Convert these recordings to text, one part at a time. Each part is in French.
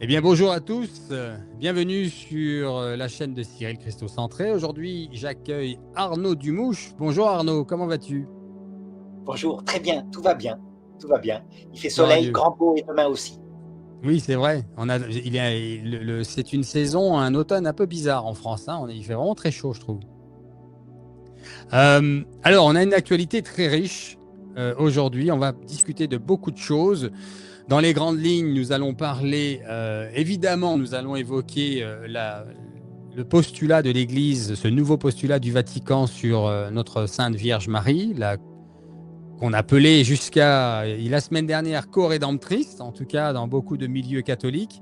Eh bien, bonjour à tous, bienvenue sur la chaîne de Cyril Christocentré. Aujourd'hui, j'accueille Arnaud Dumouche. Bonjour Arnaud, comment vas-tu? Bonjour, très bien, tout va bien, tout va bien. Il fait Gloire à soleil, Dieu. grand beau et demain aussi. Oui, c'est vrai. C'est une saison, un automne un peu bizarre en France, hein. Il fait vraiment très chaud, je trouve. Alors, on a une actualité très riche aujourd'hui. On va discuter de beaucoup de choses. Dans les grandes lignes, nous allons parler, évidemment, nous allons évoquer le postulat de l'Église, ce nouveau postulat du Vatican sur notre Sainte Vierge Marie, qu'on appelait jusqu'à la semaine dernière co-rédemptrice, en tout cas dans beaucoup de milieux catholiques.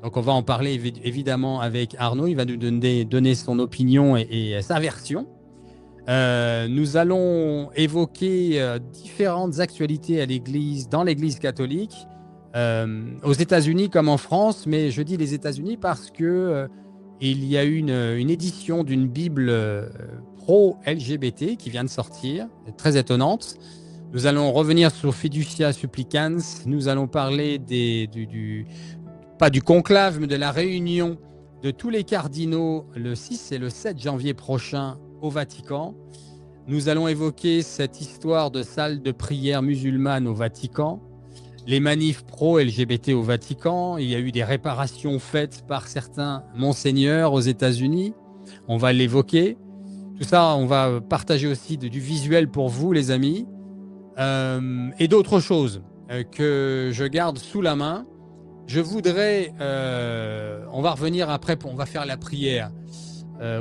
Donc on va en parler évidemment avec Arnaud, il va nous donner son opinion et sa version. Nous allons évoquer différentes actualités à l'Église, dans l'Église catholique, aux États-Unis comme en France, mais je dis les États-Unis parce que il y a une édition d'une Bible pro-LGBT qui vient de sortir, très étonnante. Nous allons revenir sur Fiducia Supplicans. Nous allons parler pas du conclave, mais de la réunion de tous les cardinaux le 6 et le 7 janvier prochain au Vatican. Nous allons évoquer cette histoire de salle de prière musulmane au Vatican, les manifs pro-LGBT au Vatican. Il y a eu des réparations faites par certains monseigneurs aux États-Unis. On va l'évoquer. Tout ça, on va partager aussi du visuel pour vous, les amis, et d'autres choses que je garde sous la main. Je voudrais, on va revenir après, on va faire la prière.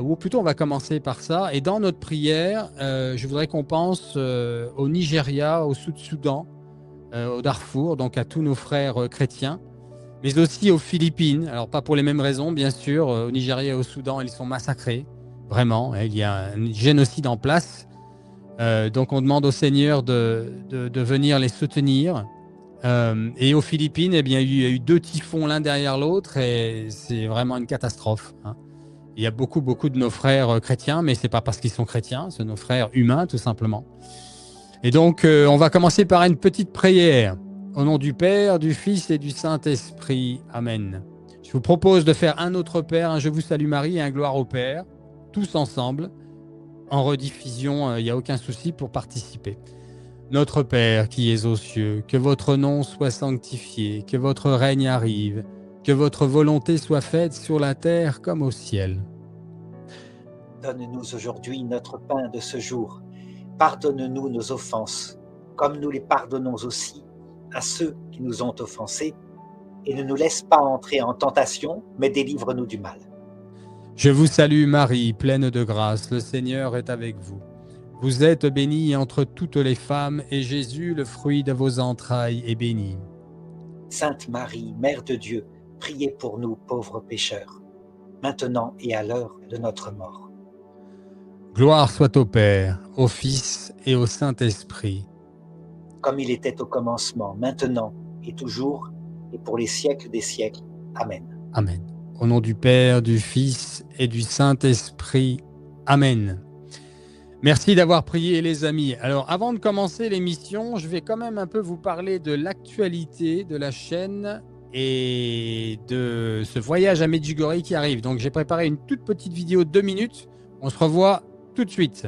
Ou plutôt on va commencer par ça. Et dans notre prière, je voudrais qu'on pense au Nigeria, au Sud-Soudan, au Darfour, donc à tous nos frères chrétiens, mais aussi aux Philippines. Alors pas pour les mêmes raisons, bien sûr. Au Nigeria et au Soudan, ils sont massacrés, vraiment. Il y a un génocide en place. Donc on demande au Seigneur de venir les soutenir. Et aux Philippines, eh bien, il y a eu deux typhons l'un derrière l'autre et c'est vraiment une catastrophe, hein. Il y a beaucoup de nos frères chrétiens, mais c'est pas parce qu'ils sont chrétiens, c'est nos frères humains tout simplement. Et donc, on va commencer par une petite prière. Au nom du Père, du Fils et du Saint-Esprit. Amen. Je vous propose de faire un autre Père, un Je vous salue Marie et un Gloire au Père, tous ensemble, en rediffusion, il n'y a aucun souci pour participer. Notre Père qui es aux cieux, que votre nom soit sanctifié, que votre règne arrive, que votre volonté soit faite sur la terre comme au ciel. Donne-nous aujourd'hui notre pain de ce jour. Pardonne-nous nos offenses, comme nous les pardonnons aussi à ceux qui nous ont offensés. Et ne nous laisse pas entrer en tentation, mais délivre-nous du mal. Je vous salue Marie, pleine de grâce, le Seigneur est avec vous. Vous êtes bénie entre toutes les femmes, et Jésus, le fruit de vos entrailles, est béni. Sainte Marie, Mère de Dieu, priez pour nous pauvres pécheurs, maintenant et à l'heure de notre mort. Gloire soit au Père, au Fils et au Saint-Esprit. Comme il était au commencement, maintenant et toujours, et pour les siècles des siècles. Amen. Amen. Au nom du Père, du Fils et du Saint-Esprit. Amen. Merci d'avoir prié, les amis. Alors, avant de commencer l'émission, je vais quand même un peu vous parler de l'actualité de la chaîne et de ce voyage à Medjugorje qui arrive. Donc, j'ai préparé une toute petite vidéo de 2 minutes. On se revoit tout de suite.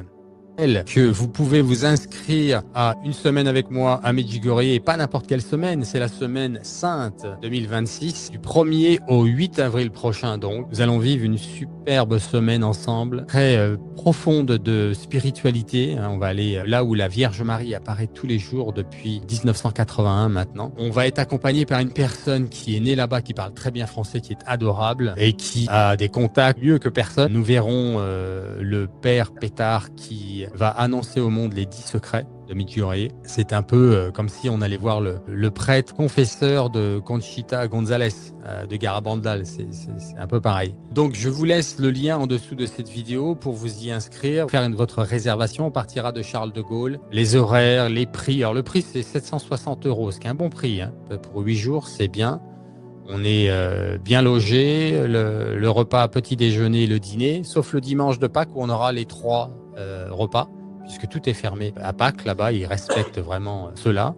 Que vous pouvez vous inscrire à une semaine avec moi à Medjugorje, et pas n'importe quelle semaine, c'est la semaine sainte 2026, du 1er au 8 avril prochain. Donc, nous allons vivre une superbe semaine ensemble, très profonde de spiritualité. On va aller là où la Vierge Marie apparaît tous les jours depuis 1981 maintenant. On va être accompagné par une personne qui est née là-bas, qui parle très bien français, qui est adorable et qui a des contacts mieux que personne. Nous verrons le père Pétard qui va annoncer au monde les 10 secrets de Medjugorje. C'est un peu comme si on allait voir le prêtre confesseur de Conchita González de Garabandal. C'est un peu pareil. Donc je vous laisse le lien en dessous de cette vidéo pour vous y inscrire, faire votre réservation. On partira de Charles de Gaulle. Les horaires, les prix. Alors le prix c'est 760 €, ce qui est un bon prix, hein. Pour 8 jours, c'est bien. On est bien logé, le repas petit déjeuner, le dîner, sauf le dimanche de Pâques où on aura les 3 repas, puisque tout est fermé à Pâques là-bas, ils respectent vraiment cela.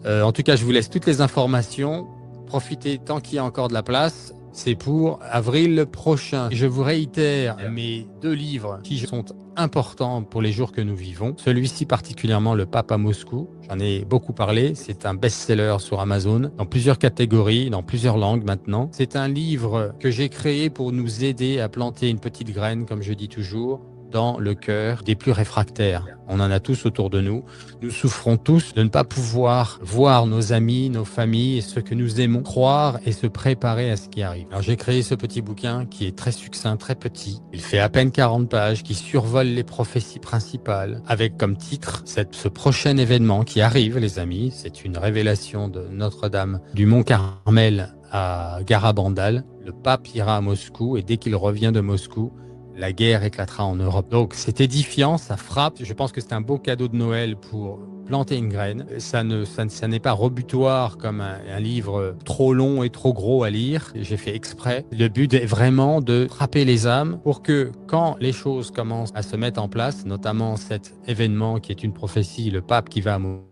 En tout cas, je vous laisse toutes les informations profitez tant qu'il y a encore de la place. C'est pour avril prochain. Je vous réitère mes 2 livres qui sont importants pour les jours que nous vivons. Celui-ci particulièrement, Le Pape à Moscou. J'en ai beaucoup parlé. C'est un best-seller sur Amazon, dans plusieurs catégories, dans plusieurs langues maintenant. C'est un livre que j'ai créé pour nous aider à planter une petite graine, comme je dis toujours, dans le cœur des plus réfractaires. On en a tous autour de nous. Nous souffrons tous de ne pas pouvoir voir nos amis, nos familles, ceux que nous aimons, croire et se préparer à ce qui arrive. Alors j'ai créé ce petit bouquin qui est très succinct, très petit. Il fait à peine 40 pages, qui survole les prophéties principales, avec comme titre ce prochain événement qui arrive, les amis. C'est une révélation de Notre-Dame du Mont Carmel à Garabandal. Le pape ira à Moscou et dès qu'il revient de Moscou, la guerre éclatera en Europe. Donc c'est édifiant, ça frappe. Je pense que c'est un beau cadeau de Noël pour planter une graine. Ça n'est pas rebutoire comme un livre trop long et trop gros à lire. J'ai fait exprès. Le but est vraiment de frapper les âmes pour que quand les choses commencent à se mettre en place, notamment cet événement qui est une prophétie, le pape qui va à Moscou,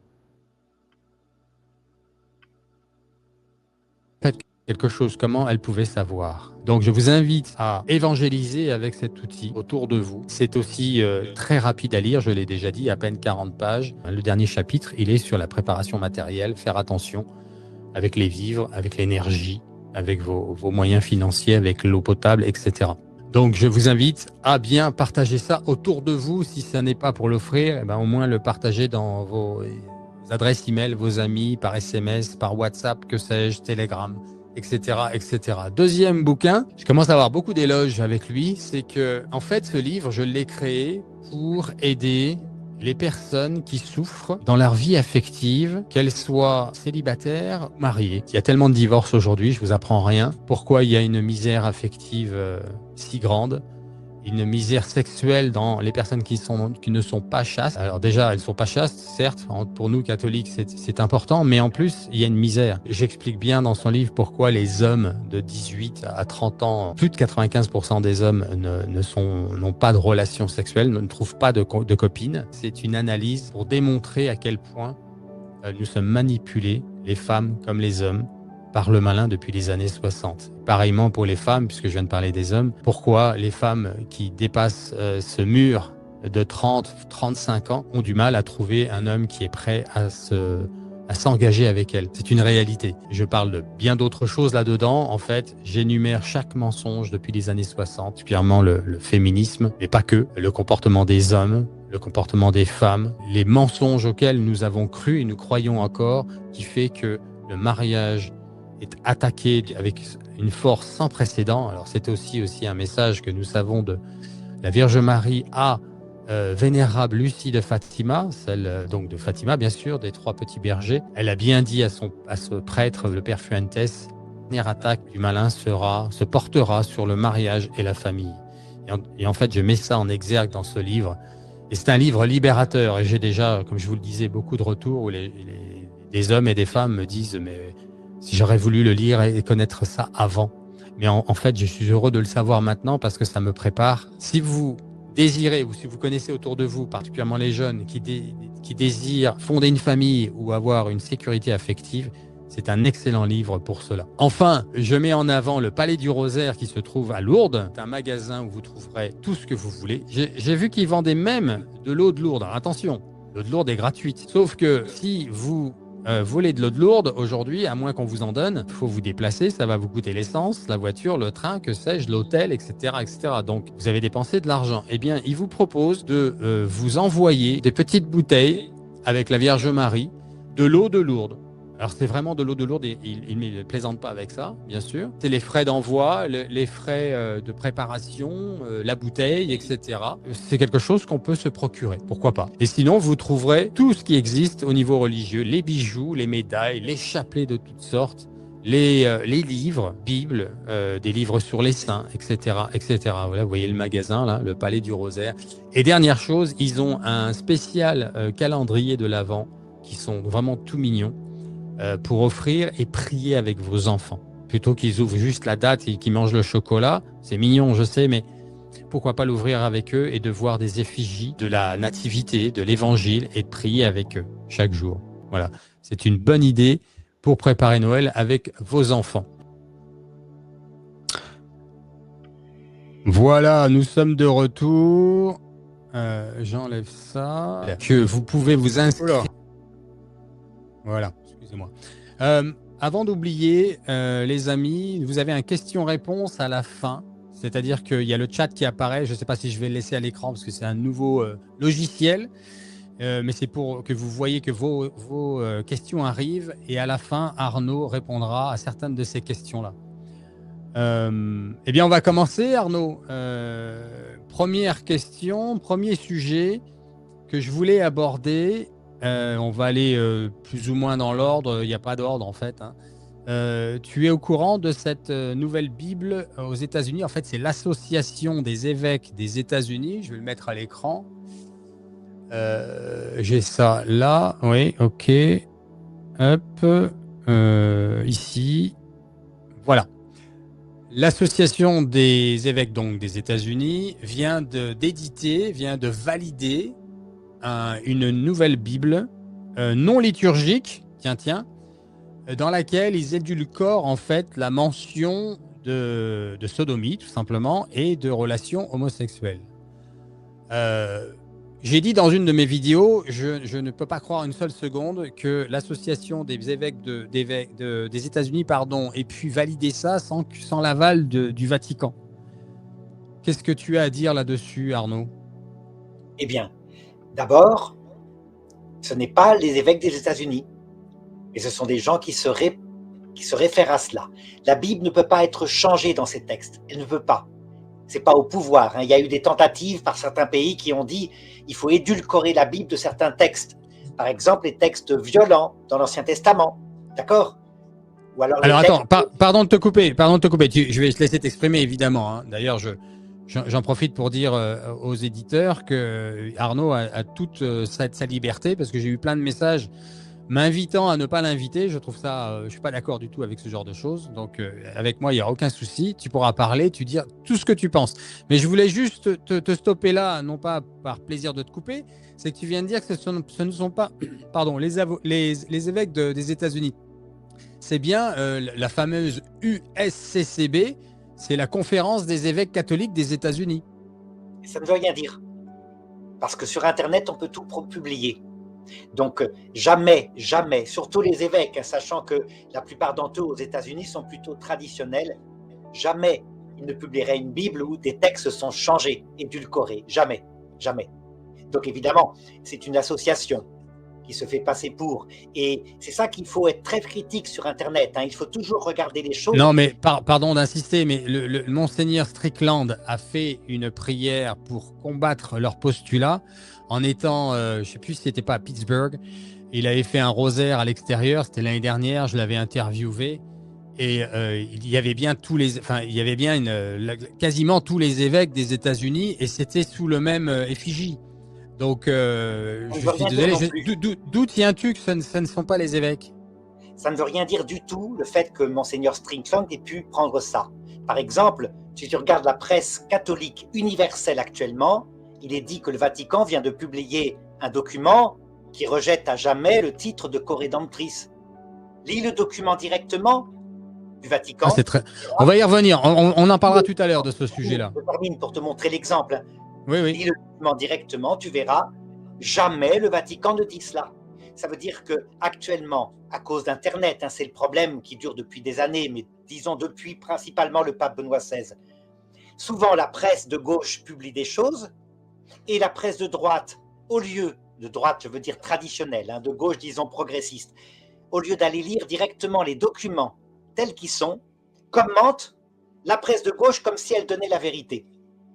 quelque chose, comment elle pouvait savoir. Donc je vous invite à évangéliser avec cet outil autour de vous. C'est aussi très rapide à lire, je l'ai déjà dit, à peine 40 pages. Le dernier chapitre, il est sur la préparation matérielle, faire attention avec les vivres, avec l'énergie, avec vos moyens financiers, avec l'eau potable, etc. Donc je vous invite à bien partager ça autour de vous. Si ce n'est pas pour l'offrir, au moins le partager dans vos adresses email, vos amis, par SMS, par WhatsApp, que sais-je, Telegram, etc., etc. Deuxième bouquin, je commence à avoir beaucoup d'éloges avec lui, c'est que, en fait, ce livre, je l'ai créé pour aider les personnes qui souffrent dans leur vie affective, qu'elles soient célibataires ou mariées. Il y a tellement de divorces aujourd'hui, je vous apprends rien. Pourquoi il y a une misère affective si grande? Une misère sexuelle dans les personnes qui ne sont pas chastes. Alors déjà, elles ne sont pas chastes, certes, pour nous catholiques, c'est important, mais en plus, il y a une misère. J'explique bien dans son livre pourquoi les hommes de 18 à 30 ans, plus de 95% des hommes n'ont pas de relations sexuelles, ne trouvent pas de copines. C'est une analyse pour démontrer à quel point nous sommes manipulés, les femmes comme les hommes, par le malin depuis les années 60. Pareillement pour les femmes, puisque je viens de parler des hommes, pourquoi les femmes qui dépassent ce mur de 30-35 ans ont du mal à trouver un homme qui est prêt à s'engager avec elles. C'est une réalité. Je parle de bien d'autres choses là-dedans. En fait, j'énumère chaque mensonge depuis les années 60, particulièrement le féminisme, mais pas que, le comportement des hommes, le comportement des femmes, les mensonges auxquels nous avons cru et nous croyons encore, qui fait que le mariage est attaqué avec une force sans précédent. Alors c'est aussi un message que nous savons de la Vierge Marie à vénérable Lucie de Fatima, celle donc de Fatima bien sûr, des 3 petits bergers. Elle a bien dit à ce prêtre, le père Fuentes, la dernière attaque du malin se portera sur le mariage et la famille. Et en fait, je mets ça en exergue dans ce livre. Et c'est un livre libérateur. Et j'ai déjà, comme je vous le disais, beaucoup de retours où des hommes et des femmes me disent « mais si j'aurais voulu le lire et connaître ça avant ». Mais en fait, je suis heureux de le savoir maintenant parce que ça me prépare. Si vous désirez, ou si vous connaissez autour de vous, particulièrement les jeunes, qui désirent fonder une famille ou avoir une sécurité affective, c'est un excellent livre pour cela. Enfin, je mets en avant le Palais du Rosaire qui se trouve à Lourdes. C'est un magasin où vous trouverez tout ce que vous voulez. J'ai vu qu'ils vendaient même de l'eau de Lourdes. Alors attention, l'eau de Lourdes est gratuite. Sauf que si vous voler de l'eau de Lourdes aujourd'hui, à moins qu'on vous en donne, il faut vous déplacer, ça va vous coûter l'essence, la voiture, le train, que sais-je, l'hôtel, etc., etc. Donc, vous avez dépensé de l'argent. Eh bien, il vous propose de vous envoyer des petites bouteilles avec la Vierge Marie, de l'eau de Lourdes. Alors, c'est vraiment de l'eau de Lourdes et il ne plaisante pas avec ça, bien sûr. C'est les frais d'envoi, les frais de préparation, la bouteille, etc. C'est quelque chose qu'on peut se procurer, pourquoi pas. Et sinon, vous trouverez tout ce qui existe au niveau religieux, les bijoux, les médailles, les chapelets de toutes sortes, les livres, Bible, des livres sur les saints, etc., etc. Voilà, vous voyez le magasin, là, le Palais du Rosaire. Et dernière chose, ils ont un spécial calendrier de l'Avent qui sont vraiment tout mignons, pour offrir et prier avec vos enfants. Plutôt qu'ils ouvrent juste la date et qu'ils mangent le chocolat, c'est mignon, je sais, mais pourquoi pas l'ouvrir avec eux et de voir des effigies de la nativité, de l'évangile et de prier avec eux chaque jour. Voilà, c'est une bonne idée pour préparer Noël avec vos enfants. Voilà, nous sommes de retour. J'enlève ça. Que vous pouvez vous inscrire. Voilà, excusez-moi. Avant d'oublier, les amis, vous avez un question-réponse à la fin. C'est-à-dire qu'il y a le chat qui apparaît. Je ne sais pas si je vais le laisser à l'écran parce que c'est un nouveau logiciel. Mais c'est pour que vous voyez que vos questions arrivent. Et à la fin, Arnaud répondra à certaines de ces questions-là. Eh bien, on va commencer, Arnaud. Première question, premier sujet que je voulais aborder. On va aller plus ou moins dans l'ordre. Il n'y a pas d'ordre, en fait. Hein. Tu es au courant de cette nouvelle Bible aux États-Unis? En fait, c'est l'Association des évêques des États-Unis. Je vais le mettre à l'écran. J'ai ça là. Oui, ok. Hop. Ici. Voilà. L'association des évêques donc des États-Unis vient de valider une nouvelle Bible non liturgique, dans laquelle ils édulcorent en fait la mention de sodomie tout simplement et de relations homosexuelles. J'ai dit dans une de mes vidéos, je ne peux pas croire une seule seconde que l'association des évêques des États-Unis ait pu valider ça sans l'aval du Vatican. Qu'est-ce que tu as à dire là-dessus, Arnaud? Eh bien, d'abord, ce n'est pas les évêques des États-Unis, mais ce sont des gens qui se réfèrent à cela. La Bible ne peut pas être changée dans ces textes. Elle ne peut pas. C'est pas au pouvoir. Hein. Il y a eu des tentatives par certains pays qui ont dit il faut édulcorer la Bible de certains textes. Par exemple, les textes violents dans l'Ancien Testament. D'accord? Ou alors attends, pardon de te couper. Je vais te laisser t'exprimer, évidemment. Hein. D'ailleurs, j'en profite pour dire aux éditeurs que Arnaud a toute sa liberté, parce que j'ai eu plein de messages m'invitant à ne pas l'inviter. Je trouve ça, je suis pas d'accord du tout avec ce genre de choses. Donc, avec moi, il n'y aura aucun souci. Tu pourras parler, tu dire tout ce que tu penses. Mais je voulais juste te stopper là, non pas par plaisir de te couper, c'est que tu viens de dire que ce ne sont pas pardon, les évêques des États-Unis. C'est bien la fameuse USCCB, c'est la conférence des évêques catholiques des États-Unis. Ça ne veut rien dire. Parce que sur Internet, on peut tout publier. Donc jamais, surtout les évêques, hein, sachant que la plupart d'entre eux aux États-Unis sont plutôt traditionnels, jamais ils ne publieraient une Bible où des textes sont changés, édulcorés. Jamais. Donc évidemment, c'est une association qui se fait passer pour. Et c'est ça qu'il faut être très critique sur Internet. Hein. Il faut toujours regarder les choses. Non, mais pardon d'insister, mais le Monseigneur Strickland a fait une prière pour combattre leur postulat en étant, je ne sais plus si c'était pas à Pittsburgh. Il avait fait un rosaire à l'extérieur. C'était l'année dernière. Je l'avais interviewé. Et il y avait bien quasiment tous les évêques des États-Unis, et c'était sous le même effigie. Donc, je suis désolé. D'où tiens-tu que ce ne sont pas les évêques? Ça ne veut rien dire du tout, le fait que Monseigneur Strickland ait pu prendre ça. Par exemple, si tu regardes la presse catholique universelle actuellement, il est dit que le Vatican vient de publier un document qui rejette à jamais le titre de corédemptrice. Lis le document directement du Vatican. On va y revenir. On en parlera tout à l'heure de ce sujet-là. Je termine pour te montrer l'exemple. Oui. Lis le document directement, tu verras. Jamais le Vatican ne dit cela. Ça veut dire que actuellement, à cause d'Internet, hein, c'est le problème qui dure depuis des années, mais disons depuis principalement le pape Benoît XVI. Souvent, la presse de gauche publie des choses et la presse de droite, au lieu de droite, je veux dire traditionnelle, hein, de gauche, disons progressiste, au lieu d'aller lire directement les documents tels qu'ils sont, commente la presse de gauche comme si elle donnait la vérité.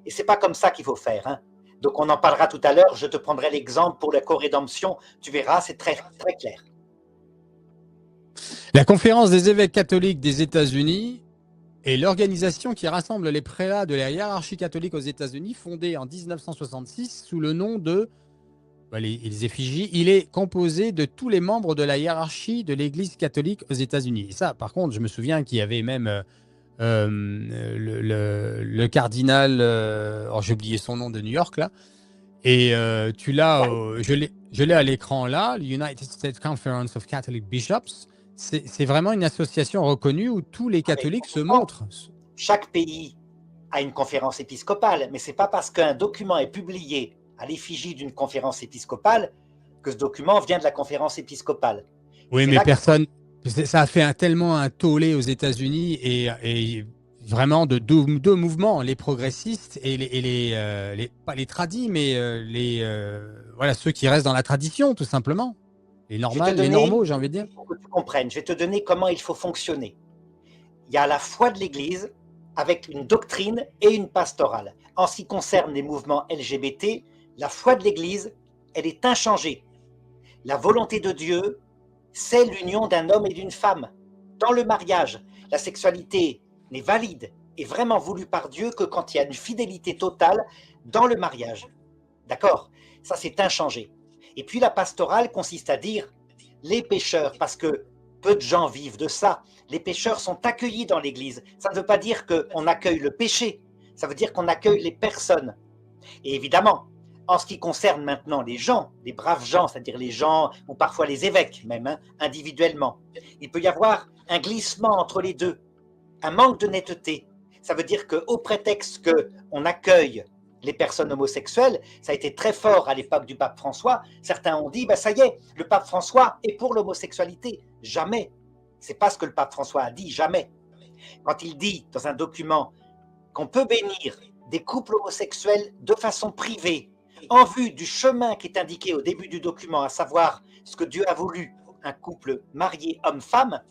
Et c'est pas comme ça qu'il faut faire. Hein. Donc on en parlera tout à l'heure, je te prendrai l'exemple pour la corédemption, tu verras, c'est très, très clair. La conférence des évêques catholiques des États-Unis est l'organisation qui rassemble les prélats de la hiérarchie catholique aux États-Unis, fondée en 1966 sous le nom de les effigies. Il est composé de tous les membres de la hiérarchie de l'Église catholique aux États-Unis. Et ça, par contre, je me souviens qu'il y avait même le cardinal, j'ai oublié son nom, de New York, là. Et tu l'as, je l'ai à l'écran là, le United States Conference of Catholic Bishops. c'est vraiment une association reconnue où tous les Ah, mais catholiques se pourtant, montrent. chaque pays a une conférence épiscopale, mais ce n'est pas parce qu'un document est publié à l'effigie d'une conférence épiscopale que ce document vient de la conférence épiscopale. Et Oui, c'est mais là que personne. Ça a fait tellement un tollé aux États-Unis et vraiment de deux mouvements, les progressistes et pas les tradis, mais voilà, ceux qui restent dans la tradition, tout simplement. je vais te Les donner, normaux, j'ai envie de dire. pour que tu comprennes, je vais te donner comment il faut fonctionner. Il y a la foi de l'Église avec une doctrine et une pastorale. En ce qui concerne les mouvements LGBT, la foi de l'Église, elle est inchangée. La volonté de Dieu, c'est l'union d'un homme et d'une femme. Dans le mariage, la sexualité n'est valide et vraiment voulue par Dieu que quand il y a une fidélité totale dans le mariage. D'accord? Ça, c'est inchangé. Et puis la pastorale consiste à dire les pécheurs, parce que peu de gens vivent de ça, les pécheurs sont accueillis dans l'Église. Ça ne veut pas dire qu'on accueille le péché, ça veut dire qu'on accueille les personnes. Et évidemment, en ce qui concerne maintenant les gens, les braves gens, c'est-à-dire les gens, ou parfois les évêques même, hein, individuellement, il peut y avoir un glissement entre les deux, un manque de netteté. Ça veut dire qu'au prétexte qu'on accueille les personnes homosexuelles, ça a été très fort à l'époque du pape François, certains ont dit, bah ça y est, le pape François est pour l'homosexualité. Jamais. C'est pas ce que le pape François a dit, jamais. Quand il dit dans un document qu'on peut bénir des couples homosexuels de façon privée, en vue du chemin qui est indiqué au début du document, à savoir ce que Dieu a voulu, un couple marié homme-femme,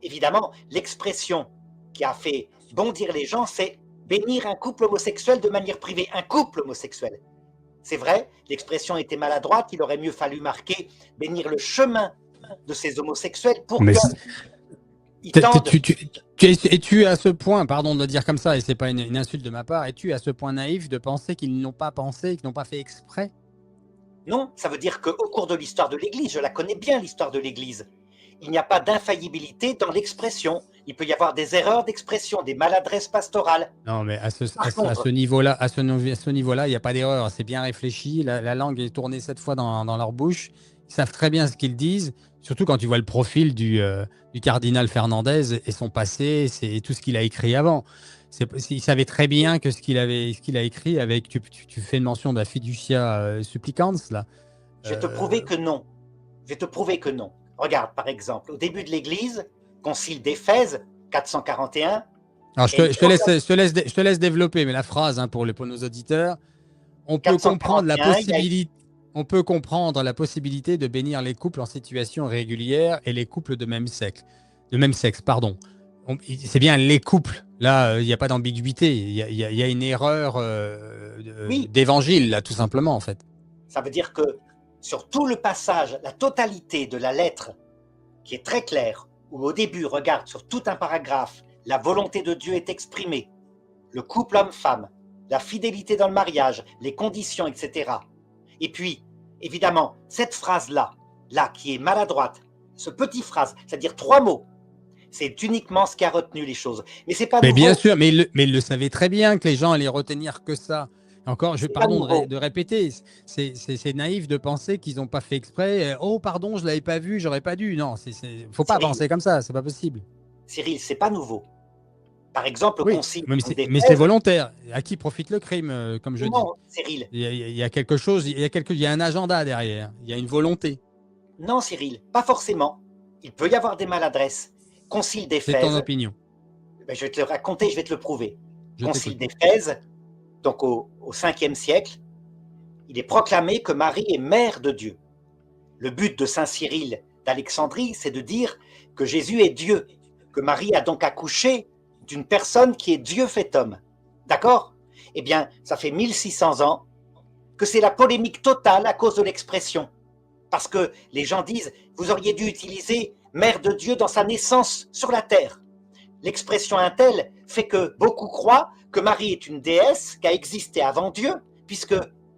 évidemment, l'expression qui a fait bondir les gens, c'est bénir un couple homosexuel de manière privée, un couple homosexuel. C'est vrai, l'expression était maladroite, il aurait mieux fallu marquer bénir le chemin de ces homosexuels pour Mais qu'ils tendent. es-tu à ce point, pardon de le dire comme ça, et c'est pas une insulte de ma part, es-tu à ce point naïf de penser qu'ils n'ont pas pensé, qu'ils n'ont pas fait exprès? Non, ça veut dire qu'au cours de l'histoire de l'Église, je la connais bien l'histoire de l'Église, il n'y a pas d'infaillibilité dans l'expression. Il peut y avoir des erreurs d'expression, des maladresses pastorales. Non, mais Par contre, ce niveau-là, ce niveau-là, il n'y a pas d'erreur. C'est bien réfléchi. La langue est tournée 7 fois dans leur bouche. Ils savent très bien ce qu'ils disent, surtout quand tu vois le profil du cardinal Fernandez et son passé, c'est tout ce qu'il a écrit avant. Il savait très bien que ce qu'il a écrit avec. Tu fais une mention de la fiducia supplicans là. je vais te prouver que non. Je vais te prouver que non. Regarde, par exemple, au début de l'Église, Concile d'Éphèse, 441, Alors et je te laisse développer, mais la phrase hein, pour nos auditeurs. On peut comprendre la 441, possibilité, on peut comprendre la possibilité de bénir les couples en situation régulière et les couples de même sexe, pardon. C'est bien les couples. Là, il n'y a pas d'ambiguïté. Il y a une erreur oui, d'évangile, là, tout simplement, en fait. ça veut dire que sur tout le passage, la totalité de la lettre, qui est très claire, où au début, regarde, sur tout un paragraphe, la volonté de Dieu est exprimée, le couple homme-femme, la fidélité dans le mariage, les conditions, etc. Et puis, évidemment, cette phrase-là, là, qui est maladroite, ce petit phrase, c'est-à-dire 3 mots, c'est uniquement ce qui a retenu les choses. Mais c'est pas Mais bien nouveau, sûr, mais il le savait très bien que les gens allaient retenir que ça. Encore, c'est pas pardon nouveau, de répéter, c'est naïf de penser qu'ils n'ont pas fait exprès. Oh, pardon, je l'avais pas vu, j'aurais pas dû. Non, faut pas Cyril, penser comme ça, c'est pas possible. Cyril, c'est pas nouveau. Par exemple, au Oui, concile mais c'est d'Éphèse, volontaire. À qui profite le crime, comme je dis? non, Cyril, Il y a quelque chose, il y a un agenda derrière, il y a une volonté. non, Cyril, pas forcément. Il peut y avoir des maladresses. Concile C'est ton d'Éphèse, opinion. ben, je vais te le raconter, je vais te le prouver. Je Concile t'écoute. d'Éphèse, donc au 5e siècle, il est proclamé que Marie est mère de Dieu. Le but de Saint Cyril d'Alexandrie, c'est de dire que Jésus est Dieu, que Marie a donc accouché d'une personne qui est Dieu fait homme. D'accord? Eh bien, ça fait 1600 ans que c'est la polémique totale à cause de l'expression. Parce que les gens disent, vous auriez dû utiliser mère de Dieu dans sa naissance sur la terre. L'expression un tel fait que beaucoup croient que Marie est une déesse qui a existé avant Dieu, puisque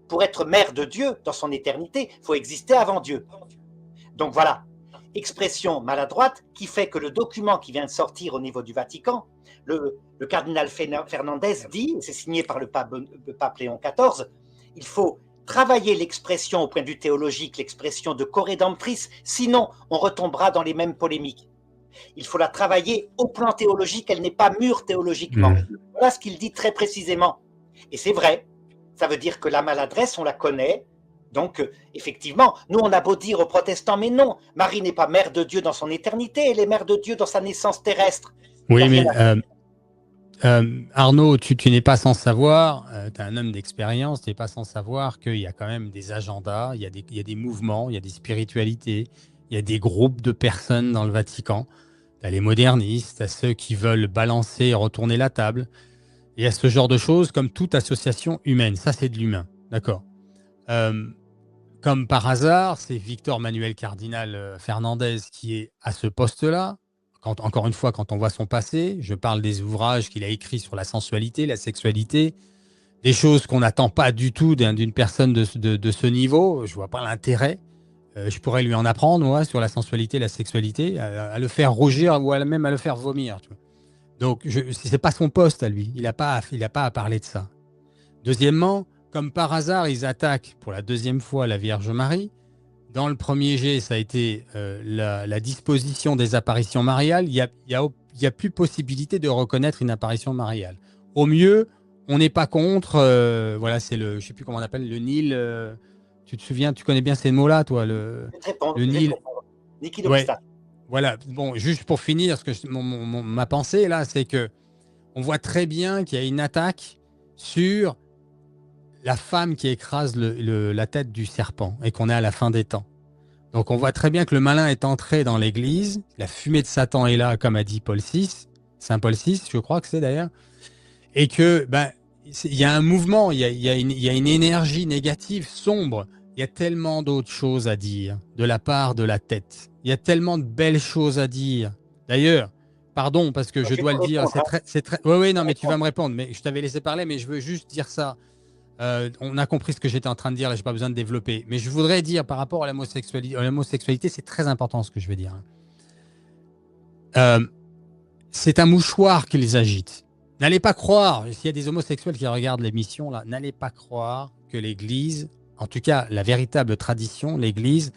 pour être mère de Dieu dans son éternité, il faut exister avant Dieu. Donc voilà, expression maladroite qui fait que le document qui vient de sortir au niveau du Vatican, le cardinal Fernandez dit, c'est signé par le pape Léon XIV, il faut travailler l'expression au point de vue théologique, l'expression de corédemptrice, sinon on retombera dans les mêmes polémiques. Il faut la travailler au plan théologique, elle n'est pas mûre théologiquement. Voilà ce qu'il dit très précisément. Et c'est vrai, ça veut dire que la maladresse, on la connaît. Donc, effectivement, nous, on a beau dire aux protestants, mais non, Marie n'est pas mère de Dieu dans son éternité, elle est mère de Dieu dans sa naissance terrestre. Oui, mais Arnaud, tu n'es pas sans savoir, tu es un homme d'expérience, tu n'es pas sans savoir qu'il y a quand même des agendas, il y a des mouvements, il y a des spiritualités, il y a des groupes de personnes dans le Vatican. Tu as les modernistes, tu as ceux qui veulent balancer et retourner la table. Il y a ce genre de choses comme toute association humaine. Ça, c'est de l'humain. D'accord. Comme par hasard, c'est Victor Manuel Cardinal Fernandez qui est à ce poste-là. Encore une fois, quand on voit son passé, je parle des ouvrages qu'il a écrits sur la sensualité, la sexualité, des choses qu'on n'attend pas du tout d'une personne de ce niveau. Je ne vois pas l'intérêt. Je pourrais lui en apprendre, moi, sur la sensualité, la sexualité, à le faire rougir ou même à le faire vomir. Tu vois. Donc, ce n'est pas son poste à lui. Il n'a pas à parler de ça. Deuxièmement, comme par hasard, ils attaquent pour la deuxième fois la Vierge Marie. Dans le premier jet, ça a été la disposition des apparitions mariales. Il y a plus possibilité de reconnaître une apparition mariale. Au mieux, on n'est pas contre. Voilà, c'est je ne sais plus comment on appelle, le Nil. Tu te souviens, tu connais bien ces mots-là, toi, le Nil. Ouais. Voilà. Bon, juste pour finir, ma pensée là, c'est que on voit très bien qu'il y a une attaque sur la femme qui écrase la tête du serpent et qu'on est à la fin des temps. Donc on voit très bien que le malin est entré dans l'église, la fumée de Satan est là, comme a dit Paul VI, Saint Paul VI, je crois que c'est d'ailleurs, et que il y a un mouvement, il y a une énergie négative, sombre. Il y a tellement d'autres choses à dire de la part de la tête. Il y a tellement de belles choses à dire. D'ailleurs, pardon, parce que je dois le dire, c'est très... Oui, non, mais tu vas me répondre, mais je t'avais laissé parler, mais je veux juste dire ça. On a compris ce que j'étais en train de dire, là, je n'ai pas besoin de développer. Mais je voudrais dire par rapport à l'homosexualité, c'est très important ce que je veux dire. C'est un mouchoir qui les agite. N'allez pas croire, s'il y a des homosexuels qui regardent l'émission, là, n'allez pas croire que l'Église, en tout cas la véritable tradition, l'Église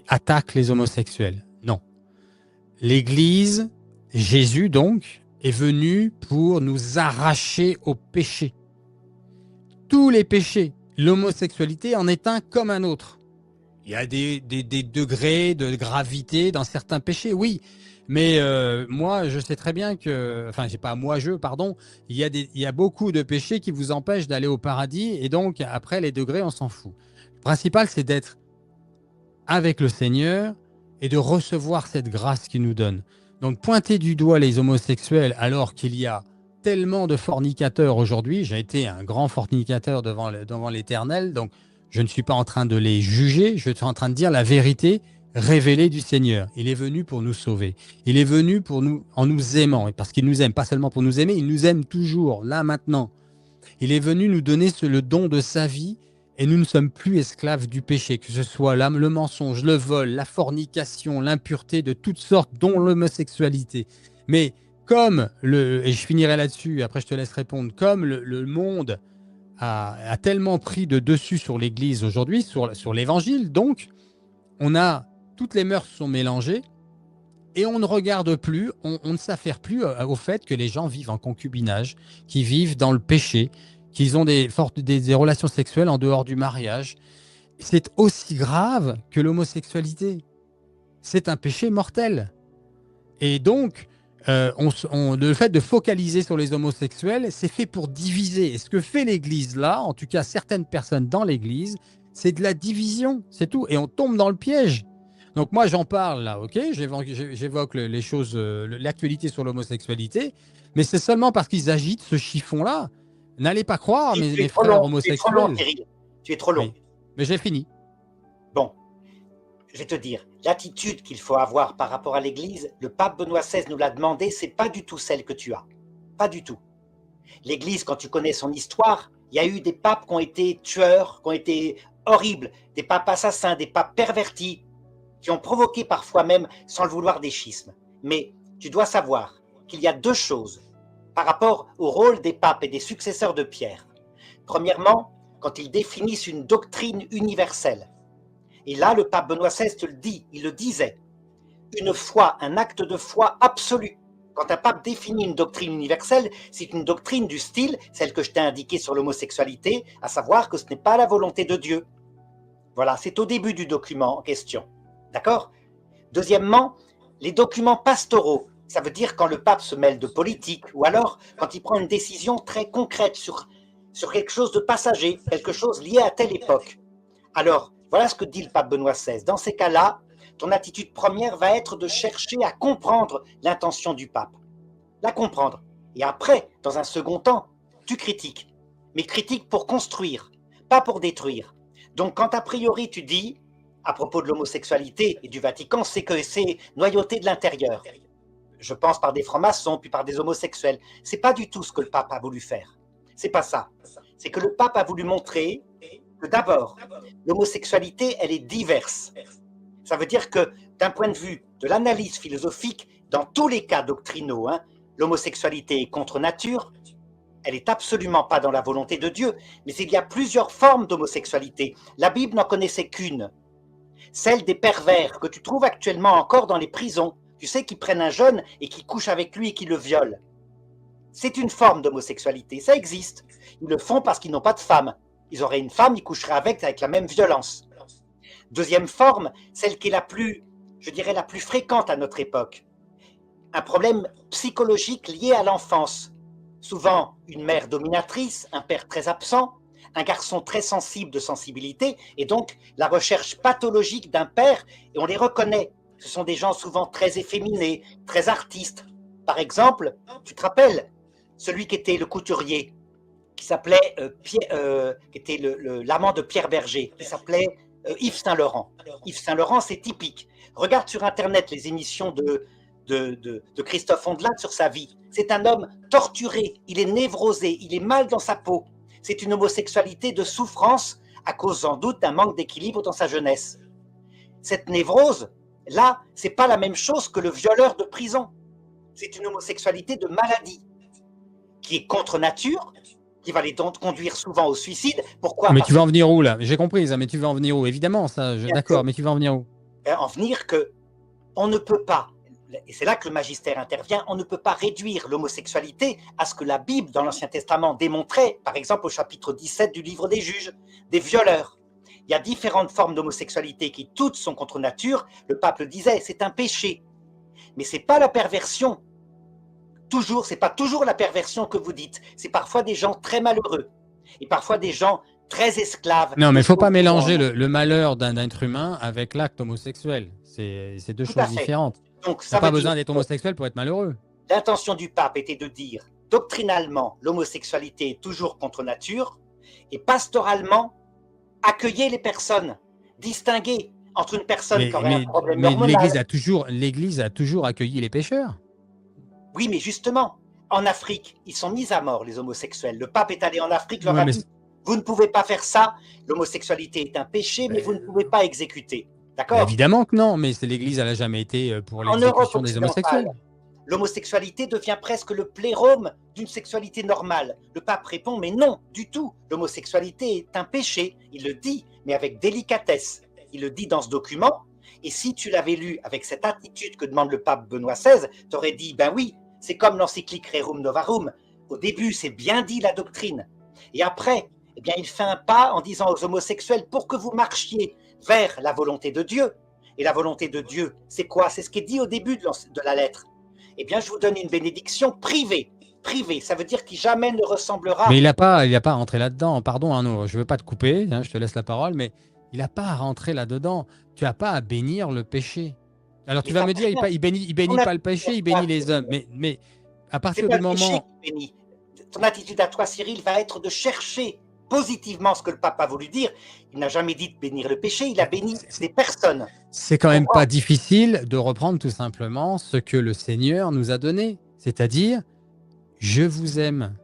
attaque les homosexuels. Non. L'Église, Jésus donc, est venu pour nous arracher au péché. Tous les péchés. L'homosexualité en est un comme un autre. Il y a des degrés de gravité dans certains péchés, oui. Mais moi, je sais très bien que... Enfin, il y a beaucoup de péchés qui vous empêchent d'aller au paradis. Et donc, après, les degrés, on s'en fout. Le principal, c'est d'être avec le Seigneur et de recevoir cette grâce qu'il nous donne. Donc, pointer du doigt les homosexuels alors qu'il y a tellement de fornicateurs aujourd'hui. J'ai été un grand fornicateur devant l'Éternel, donc je ne suis pas en train de les juger, je suis en train de dire la vérité révélée du Seigneur. Il est venu pour nous sauver. Il est venu pour nous, en nous aimant, et parce qu'il nous aime, pas seulement pour nous aimer, il nous aime toujours, là, maintenant. Il est venu nous donner le don de sa vie, et nous ne sommes plus esclaves du péché, que ce soit le mensonge, le vol, la fornication, l'impureté, de toutes sortes, dont l'homosexualité. Mais comme et je finirai là-dessus, après je te laisse répondre, comme le monde a tellement pris de dessus sur l'Église aujourd'hui, sur l'Évangile, donc toutes les mœurs sont mélangées et on ne regarde plus, on ne s'affaire plus au fait que les gens vivent en concubinage, qu'ils vivent dans le péché, qu'ils ont des relations sexuelles en dehors du mariage. C'est aussi grave que l'homosexualité. C'est un péché mortel. Et donc, le fait de focaliser sur les homosexuels, c'est fait pour diviser. Et ce que fait l'Église là, en tout cas certaines personnes dans l'Église, c'est de la division, c'est tout. Et on tombe dans le piège. Donc moi, j'en parle là, ok, j'évoque les choses, l'actualité sur l'homosexualité, mais c'est seulement parce qu'ils agitent ce chiffon-là. N'allez pas croire, mes frères homosexuels. Tu es trop long, Thierry. Tu es trop long. Oui. Mais j'ai fini. Bon. Je vais te dire, l'attitude qu'il faut avoir par rapport à l'Église, le pape Benoît XVI nous l'a demandé, c'est pas du tout celle que tu as. Pas du tout. L'Église, quand tu connais son histoire, il y a eu des papes qui ont été tueurs, qui ont été horribles, des papes assassins, des papes pervertis, qui ont provoqué parfois même, sans le vouloir, des schismes. Mais tu dois savoir qu'il y a deux choses par rapport au rôle des papes et des successeurs de Pierre. Premièrement, quand ils définissent une doctrine universelle. Et là, le pape Benoît XVI te le dit, il le disait. une foi, un acte de foi absolu. Quand un pape définit une doctrine universelle, c'est une doctrine du style, celle que je t'ai indiquée sur l'homosexualité, à savoir que ce n'est pas la volonté de Dieu. Voilà, c'est au début du document en question. D'accord ? Deuxièmement, les documents pastoraux, ça veut dire quand le pape se mêle de politique, ou alors quand il prend une décision très concrète sur quelque chose de passager, quelque chose lié à telle époque. Alors, voilà ce que dit le pape Benoît XVI. Dans ces cas-là, ton attitude première va être de chercher à comprendre l'intention du pape. La comprendre. Et après, dans un second temps, tu critiques. Mais critique pour construire, pas pour détruire. Donc quand a priori tu dis, à propos de l'homosexualité et du Vatican, c'est que c'est noyauté de l'intérieur. Je pense par des francs-maçons, puis par des homosexuels. C'est pas du tout ce que le pape a voulu faire. C'est pas ça. C'est que le pape a voulu montrer que d'abord, l'homosexualité, elle est diverse. Ça veut dire que d'un point de vue de l'analyse philosophique, dans tous les cas doctrinaux, l'homosexualité est contre nature, elle n'est absolument pas dans la volonté de Dieu, mais il y a plusieurs formes d'homosexualité. La Bible n'en connaissait qu'une, celle des pervers que tu trouves actuellement encore dans les prisons. Tu sais, qui prennent un jeune et qui couchent avec lui et qui le violent. C'est une forme d'homosexualité, ça existe. Ils le font parce qu'ils n'ont pas de femme. Ils auraient une femme, ils coucheraient avec la même violence. Deuxième forme, celle qui est la plus, je dirais, la plus fréquente à notre époque. Un problème psychologique lié à l'enfance. Souvent une mère dominatrice, un père très absent, un garçon très sensible de sensibilité, et donc la recherche pathologique d'un père, et on les reconnaît. Ce sont des gens souvent très efféminés, très artistes. Par exemple, tu te rappelles, celui qui était le couturier, qui s'appelait qui était l'amant de Pierre Berger, qui s'appelait Yves Saint-Laurent. Yves Saint-Laurent, c'est typique. Regarde sur Internet les émissions de Christophe Ondelat sur sa vie. C'est un homme torturé, il est névrosé, il est mal dans sa peau. C'est une homosexualité de souffrance à cause sans doute d'un manque d'équilibre dans sa jeunesse. Cette névrose, là, c'est pas la même chose que le violeur de prison. C'est une homosexualité de maladie qui est contre nature, qui va les conduire souvent au suicide. Pourquoi ? Mais tu vas en venir où là ? J'ai compris ça, mais tu vas en venir où ? Évidemment, ça, d'accord, mais tu vas en venir où ? En venir que on ne peut pas, et c'est là que le magistère intervient, on ne peut pas réduire l'homosexualité à ce que la Bible dans l'Ancien Testament démontrait, par exemple au chapitre 17 du livre des Juges, des violeurs. Il y a différentes formes d'homosexualité qui toutes sont contre nature. Le pape le disait, c'est un péché. Mais c'est pas la perversion. Toujours, c'est pas toujours la perversion que vous dites. C'est parfois des gens très malheureux et parfois des gens très esclaves. Non, mais il ne faut pas mélanger le malheur d'un être humain avec l'acte homosexuel. C'est deux choses différentes. Donc, ça n'a pas besoin d'être homosexuel pour être malheureux. L'intention du pape était de dire, doctrinalement, l'homosexualité est toujours contre nature, et pastoralement, accueillez les personnes, distinguer entre une personne qui aurait un problème hormonal. L'Église a toujours accueilli les pécheurs. Oui, mais justement, en Afrique, ils sont mis à mort, les homosexuels. Le pape est allé en Afrique, leur a dit, vous ne pouvez pas faire ça, l'homosexualité est un péché, mais vous ne pouvez pas exécuter. D'accord ? Évidemment que non, mais l'Église, elle n'a jamais été pour l'exécution des homosexuels. L'homosexualité devient presque le plérome d'une sexualité normale. Le pape répond, mais non, du tout. L'homosexualité est un péché. Il le dit, mais avec délicatesse. Il le dit dans ce document. Et si tu l'avais lu avec cette attitude que demande le pape Benoît XVI, tu aurais dit, ben oui, c'est comme l'encyclique Rerum Novarum. Au début, c'est bien dit la doctrine. Et après, eh bien, il fait un pas en disant aux homosexuels, pour que vous marchiez vers la volonté de Dieu. Et la volonté de Dieu, c'est quoi ? C'est ce qui est dit au début de la lettre. Eh bien, je vous donne une bénédiction privée. Privée, ça veut dire qu'il jamais ne ressemblera... Mais il n'a pas à rentrer là-dedans. Pardon, Arnaud, je ne veux pas te couper, je te laisse la parole, mais il n'a pas à rentrer là-dedans. Tu n'as pas à bénir le péché. Alors, tu vas me dire, il bénit pas le péché, il bénit les hommes. Mais à partir du moment... Ton attitude à toi, Cyril, va être de chercher positivement ce que le pape a voulu dire. Il n'a jamais dit de bénir le péché, il a béni des personnes. C'est quand même pas difficile de reprendre tout simplement ce que le Seigneur nous a donné. C'est-à-dire, je vous aime.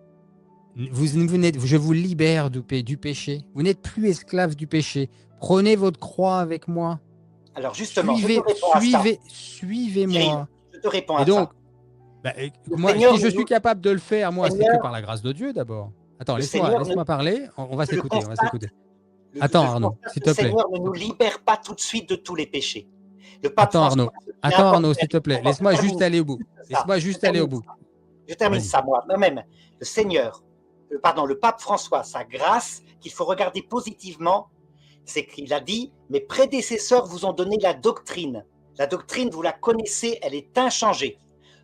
Je vous libère du péché. Vous n'êtes plus esclave du péché. Prenez votre croix avec moi. Alors justement, suivez-moi. Je te réponds à donc, ça. Moi, si je suis capable de le faire, moi, c'est que par la grâce de Dieu d'abord. Attends, laisse-moi parler. On va s'écouter. Attends, Arnaud, s'il te plaît. Le Seigneur ne nous libère pas tout de suite de tous les péchés. Le pape François, Attends Arnaud, s'il te plaît. Laisse-moi juste aller au bout. Laisse-moi juste aller au bout. Je termine ça, moi-même. Le Seigneur, le pape François, sa grâce, qu'il faut regarder positivement, c'est qu'il a dit, mes prédécesseurs vous ont donné la doctrine. La doctrine, vous la connaissez, elle est inchangée.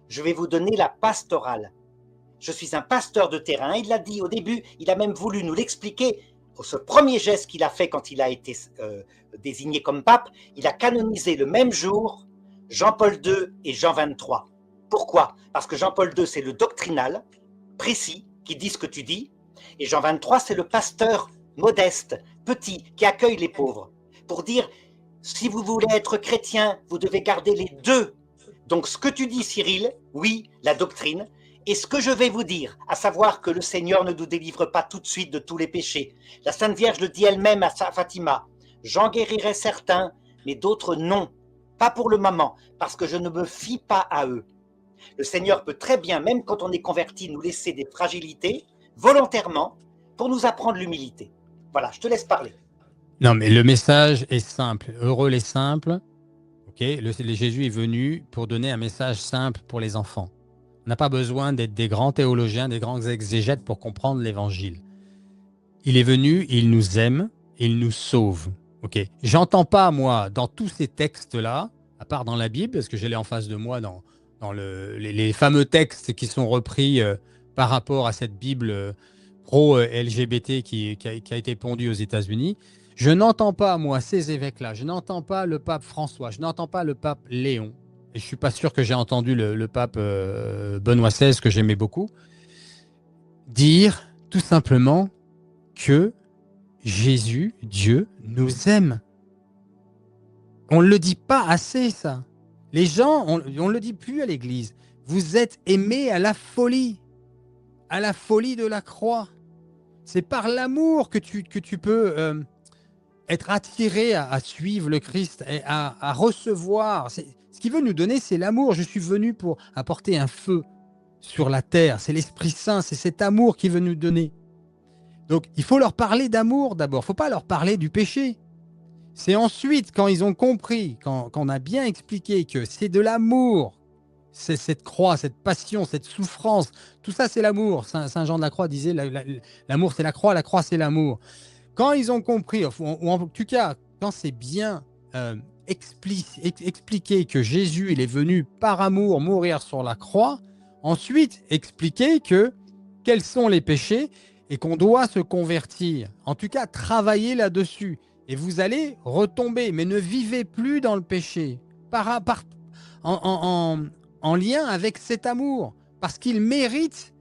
Je vais vous donner la pastorale. Je suis un pasteur de terrain. Il l'a dit au début, il a même voulu nous l'expliquer. Ce premier geste qu'il a fait quand il a été désigné comme pape, il a canonisé le même jour Jean-Paul II et Jean XXIII. Pourquoi? Parce que Jean-Paul II, c'est le doctrinal, précis, qui dit ce que tu dis, et Jean XXIII, c'est le pasteur modeste, petit, qui accueille les pauvres. Pour dire, si vous voulez être chrétien, vous devez garder les deux. Donc ce que tu dis, Cyril, oui, la doctrine, et ce que je vais vous dire, à savoir que le Seigneur ne nous délivre pas tout de suite de tous les péchés. La Sainte Vierge le dit elle-même à Fatima, j'en guérirai certains, mais d'autres non, pas pour le moment, parce que je ne me fie pas à eux. Le Seigneur peut très bien, même quand on est converti, nous laisser des fragilités, volontairement, pour nous apprendre l'humilité. Voilà, je te laisse parler. Non, mais le message est simple. Heureux les simples. Okay, Jésus est venu pour donner un message simple pour les enfants. On n'a pas besoin d'être des grands théologiens, des grands exégètes pour comprendre l'évangile. Il est venu, il nous aime, il nous sauve. Okay. J'entends pas, moi, dans tous ces textes-là, à part dans la Bible, parce que je l'ai en face de moi dans les fameux textes qui sont repris par rapport à cette Bible pro-LGBT qui a été pondue aux États-Unis. Je n'entends pas, moi, ces évêques-là. Je n'entends pas le pape François. Je n'entends pas le pape Léon. Et je ne suis pas sûr que j'ai entendu le pape Benoît XVI, que j'aimais beaucoup, dire tout simplement que Jésus, Dieu, nous aime. On ne le dit pas assez, ça. Les gens, on ne le dit plus à l'église. Vous êtes aimés à la folie de la croix. C'est par l'amour que tu peux être attiré à suivre le Christ et à recevoir. Ce qu'il veut nous donner, c'est l'amour. Je suis venu pour apporter un feu sur la terre. C'est l'Esprit Saint, c'est cet amour qu'il veut nous donner. Donc, il faut leur parler d'amour d'abord. Il ne faut pas leur parler du péché. C'est ensuite, quand ils ont compris, quand on a bien expliqué que c'est de l'amour, c'est cette croix, cette passion, cette souffrance, tout ça c'est l'amour. Saint Jean de la Croix disait, l'amour c'est la croix c'est l'amour. Quand ils ont compris, ou en tout cas, quand c'est bien expliqué que Jésus il est venu par amour mourir sur la croix, ensuite expliquer quels sont les péchés et qu'on doit se convertir. En tout cas, travailler là-dessus. Et vous allez retomber, mais ne vivez plus dans le péché, en lien avec cet amour, parce qu'il mérite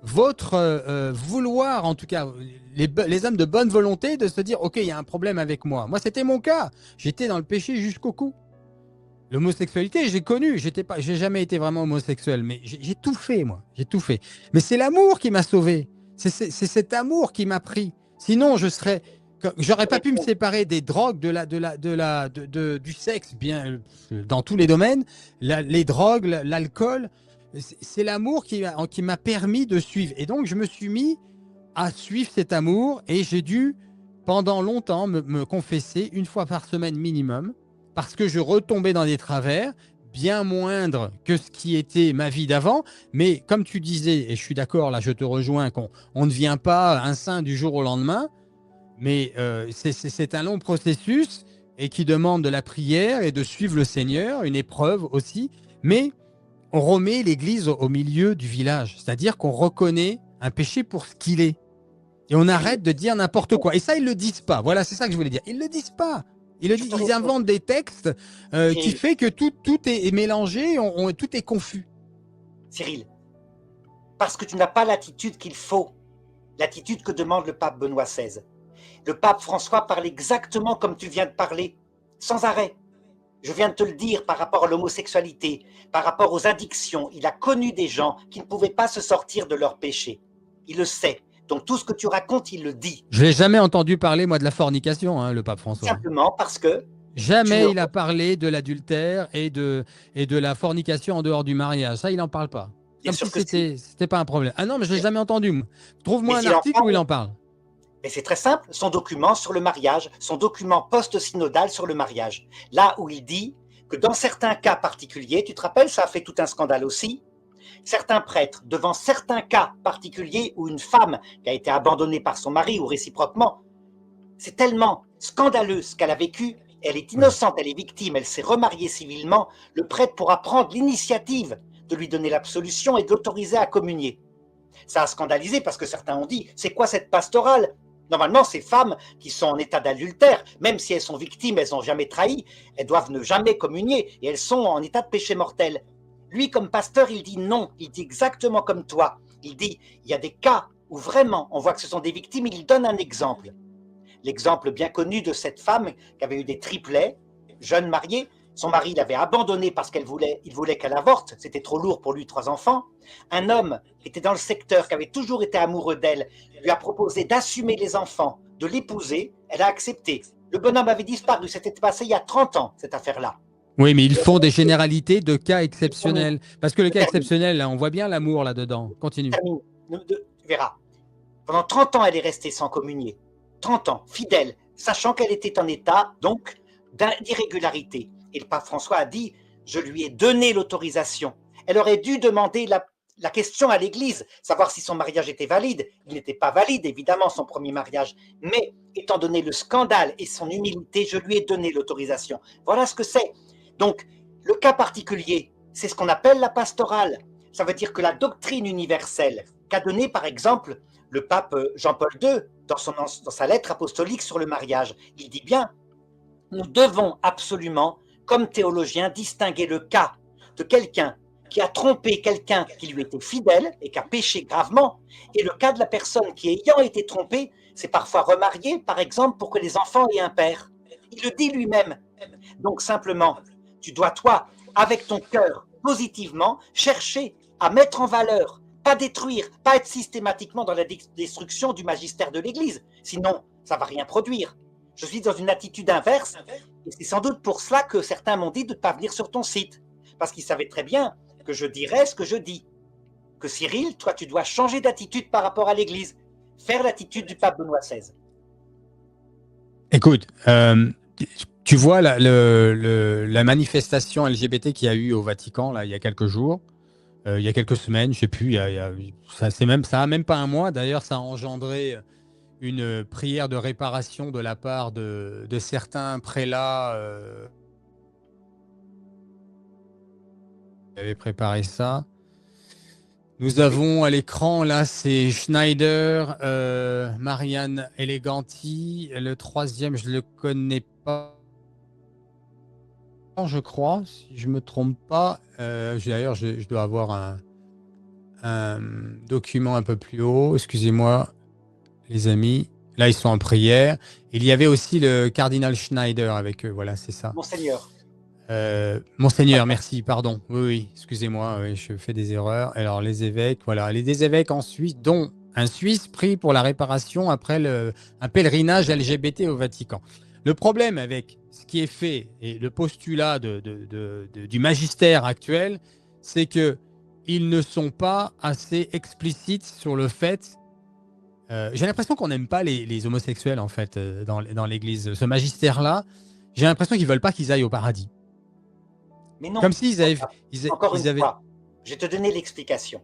votre vouloir, en tout cas, les hommes de bonne volonté, de se dire, ok, il y a un problème avec moi. Moi, c'était mon cas. J'étais dans le péché jusqu'au cou. L'homosexualité, j'ai connu. J'ai jamais été vraiment homosexuel, mais j'ai tout fait, moi. J'ai tout fait. Mais c'est l'amour qui m'a sauvé. C'est cet amour qui m'a pris. Sinon, j'aurais pas pu me séparer des drogues, du sexe, bien dans tous les domaines, les drogues, l'alcool. C'est l'amour qui m'a permis de suivre. Et donc, je me suis mis à suivre cet amour et j'ai dû, pendant longtemps, me confesser une fois par semaine minimum, parce que je retombais dans des travers bien moindres que ce qui était ma vie d'avant. Mais comme tu disais, et je suis d'accord, là, je te rejoins, qu'on ne devient pas un saint du jour au lendemain. Mais c'est un long processus et qui demande de la prière et de suivre le Seigneur, une épreuve aussi. Mais on remet l'Église au milieu du village, c'est-à-dire qu'on reconnaît un péché pour ce qu'il est. Et on arrête de dire n'importe quoi. Et ça, ils ne le disent pas. Voilà, c'est ça que je voulais dire. Ils ne le disent pas. Ils inventent des textes qui fait que tout est mélangé, tout est confus. Cyril, parce que tu n'as pas l'attitude qu'il faut, l'attitude que demande le pape Benoît XVI. Le pape François parle exactement comme tu viens de parler, sans arrêt. Je viens de te le dire par rapport à l'homosexualité, par rapport aux addictions. Il a connu des gens qui ne pouvaient pas se sortir de leurs péchés. Il le sait. Donc tout ce que tu racontes, il le dit. Je n'ai jamais entendu parler, moi, de la fornication, le pape François. Simplement parce que... Jamais il a parlé de l'adultère et de la fornication en dehors du mariage. Ça, il n'en parle pas. Comme si c'était pas un problème. Ah non, mais je ne l'ai jamais entendu. Trouve-moi un article où il en parle. Et c'est très simple, son document sur le mariage, son document post-synodal sur le mariage. Là où il dit, que dans certains cas particuliers, tu te rappelles, ça a fait tout un scandale aussi, certains prêtres, devant certains cas particuliers où une femme qui a été abandonnée par son mari ou réciproquement, c'est tellement scandaleux ce qu'elle a vécu, elle est innocente, elle est victime, elle s'est remariée civilement, le prêtre pourra prendre l'initiative de lui donner l'absolution et de l'autoriser à communier. Ça a scandalisé parce que certains ont dit, c'est quoi cette pastorale? Normalement, ces femmes qui sont en état d'adultère, même si elles sont victimes, elles n'ont jamais trahi, elles doivent ne jamais communier et elles sont en état de péché mortel. Lui, comme pasteur, il dit non, il dit exactement comme toi. Il dit, il y a des cas où vraiment on voit que ce sont des victimes, il donne un exemple. L'exemple bien connu de cette femme qui avait eu des triplets, jeune mariée, son mari l'avait abandonnée parce il voulait qu'elle avorte, c'était trop lourd pour lui, 3 enfants. Un homme qui était dans le secteur, qui avait toujours été amoureux d'elle, lui a proposé d'assumer les enfants, de l'épouser, elle a accepté. Le bonhomme avait disparu, c'était passé il y a 30 ans, cette affaire-là. Oui, mais ils font des généralités de cas exceptionnels. Parce que le cas exceptionnel, là, on voit bien l'amour là-dedans. Continue. Tu verras. Pendant 30 ans, elle est restée sans communier. 30 ans, fidèle, sachant qu'elle était en état, donc, d'irrégularité. Et le pape François a dit, je lui ai donné l'autorisation. Elle aurait dû demander la question à l'Église, savoir si son mariage était valide. Il n'était pas valide, évidemment, son premier mariage. Mais, étant donné le scandale et son humilité, je lui ai donné l'autorisation. Voilà ce que c'est. Donc, le cas particulier, c'est ce qu'on appelle la pastorale. Ça veut dire que la doctrine universelle qu'a donnée, par exemple, le pape Jean-Paul II, dans sa lettre apostolique sur le mariage, il dit bien, nous devons absolument, comme théologiens, distinguer le cas de quelqu'un qui a trompé quelqu'un qui lui était fidèle et qui a péché gravement, et le cas de la personne qui, ayant été trompée, s'est parfois remariée, par exemple, pour que les enfants aient un père. Il le dit lui-même. Donc simplement, tu dois, toi, avec ton cœur, positivement, chercher à mettre en valeur, pas détruire, pas être systématiquement dans la destruction du magistère de l'Église. Sinon, ça ne va rien produire. Je suis dans une attitude inverse, et c'est sans doute pour cela que certains m'ont dit de ne pas venir sur ton site, parce qu'ils savaient très bien que je dirais ce que je dis. Que Cyril, toi, tu dois changer d'attitude par rapport à l'Église, faire l'attitude du pape Benoît XVI. Écoute, tu vois la manifestation LGBT qu'il y a eu au Vatican là, il y a quelques jours, il y a quelques semaines, je ne sais plus, ça a même pas un mois. D'ailleurs, ça a engendré une prière de réparation de la part de certains prélats qui avaient préparé ça. Nous avons à l'écran, là, c'est Schneider, Marianne Eleganti. Le troisième, je ne le connais pas, je crois, si je ne me trompe pas. D'ailleurs, je dois avoir un document un peu plus haut. Excusez-moi, les amis. Là, ils sont en prière. Il y avait aussi le cardinal Schneider avec eux. Voilà, c'est ça. Monseigneur. Monseigneur, merci, pardon. Oui, excusez-moi, oui, je fais des erreurs. Alors, les évêques, voilà. Les évêques en Suisse, dont un Suisse pris pour la réparation après un pèlerinage LGBT au Vatican. Le problème avec ce qui est fait et le postulat du magistère actuel, c'est qu'ils ne sont pas assez explicites sur le fait. J'ai l'impression qu'on n'aime pas les homosexuels, en fait, dans l'Église. Ce magistère-là, j'ai l'impression qu'ils ne veulent pas qu'ils aillent au paradis. Mais non, comme s'ils avaient. Encore une fois, je vais te donner l'explication.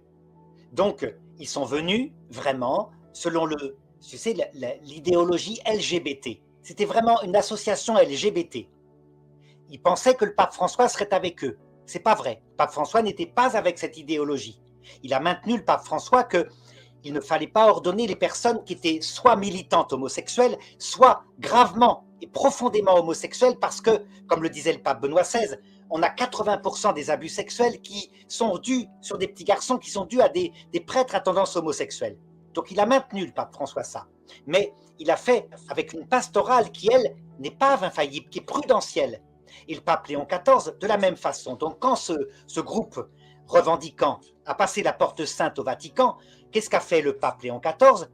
Donc, ils sont venus vraiment selon l'idéologie LGBT. C'était vraiment une association LGBT. Ils pensaient que le pape François serait avec eux. C'est pas vrai. Le pape François n'était pas avec cette idéologie. Il a maintenu, le pape François, qu'il ne fallait pas ordonner les personnes qui étaient soit militantes homosexuelles, soit gravement et profondément homosexuelles, parce que, comme le disait le pape Benoît XVI, on a 80% des abus sexuels qui sont dus sur des petits garçons, qui sont dus à des prêtres à tendance homosexuelle. Donc il a maintenu, le pape François, ça. Mais il a fait avec une pastorale qui, elle, n'est pas infaillible, qui est prudentielle. Et le pape Léon XIV, de la même façon. Donc quand ce groupe revendiquant a passé la porte sainte au Vatican, qu'est-ce qu'a fait le pape Léon XIV?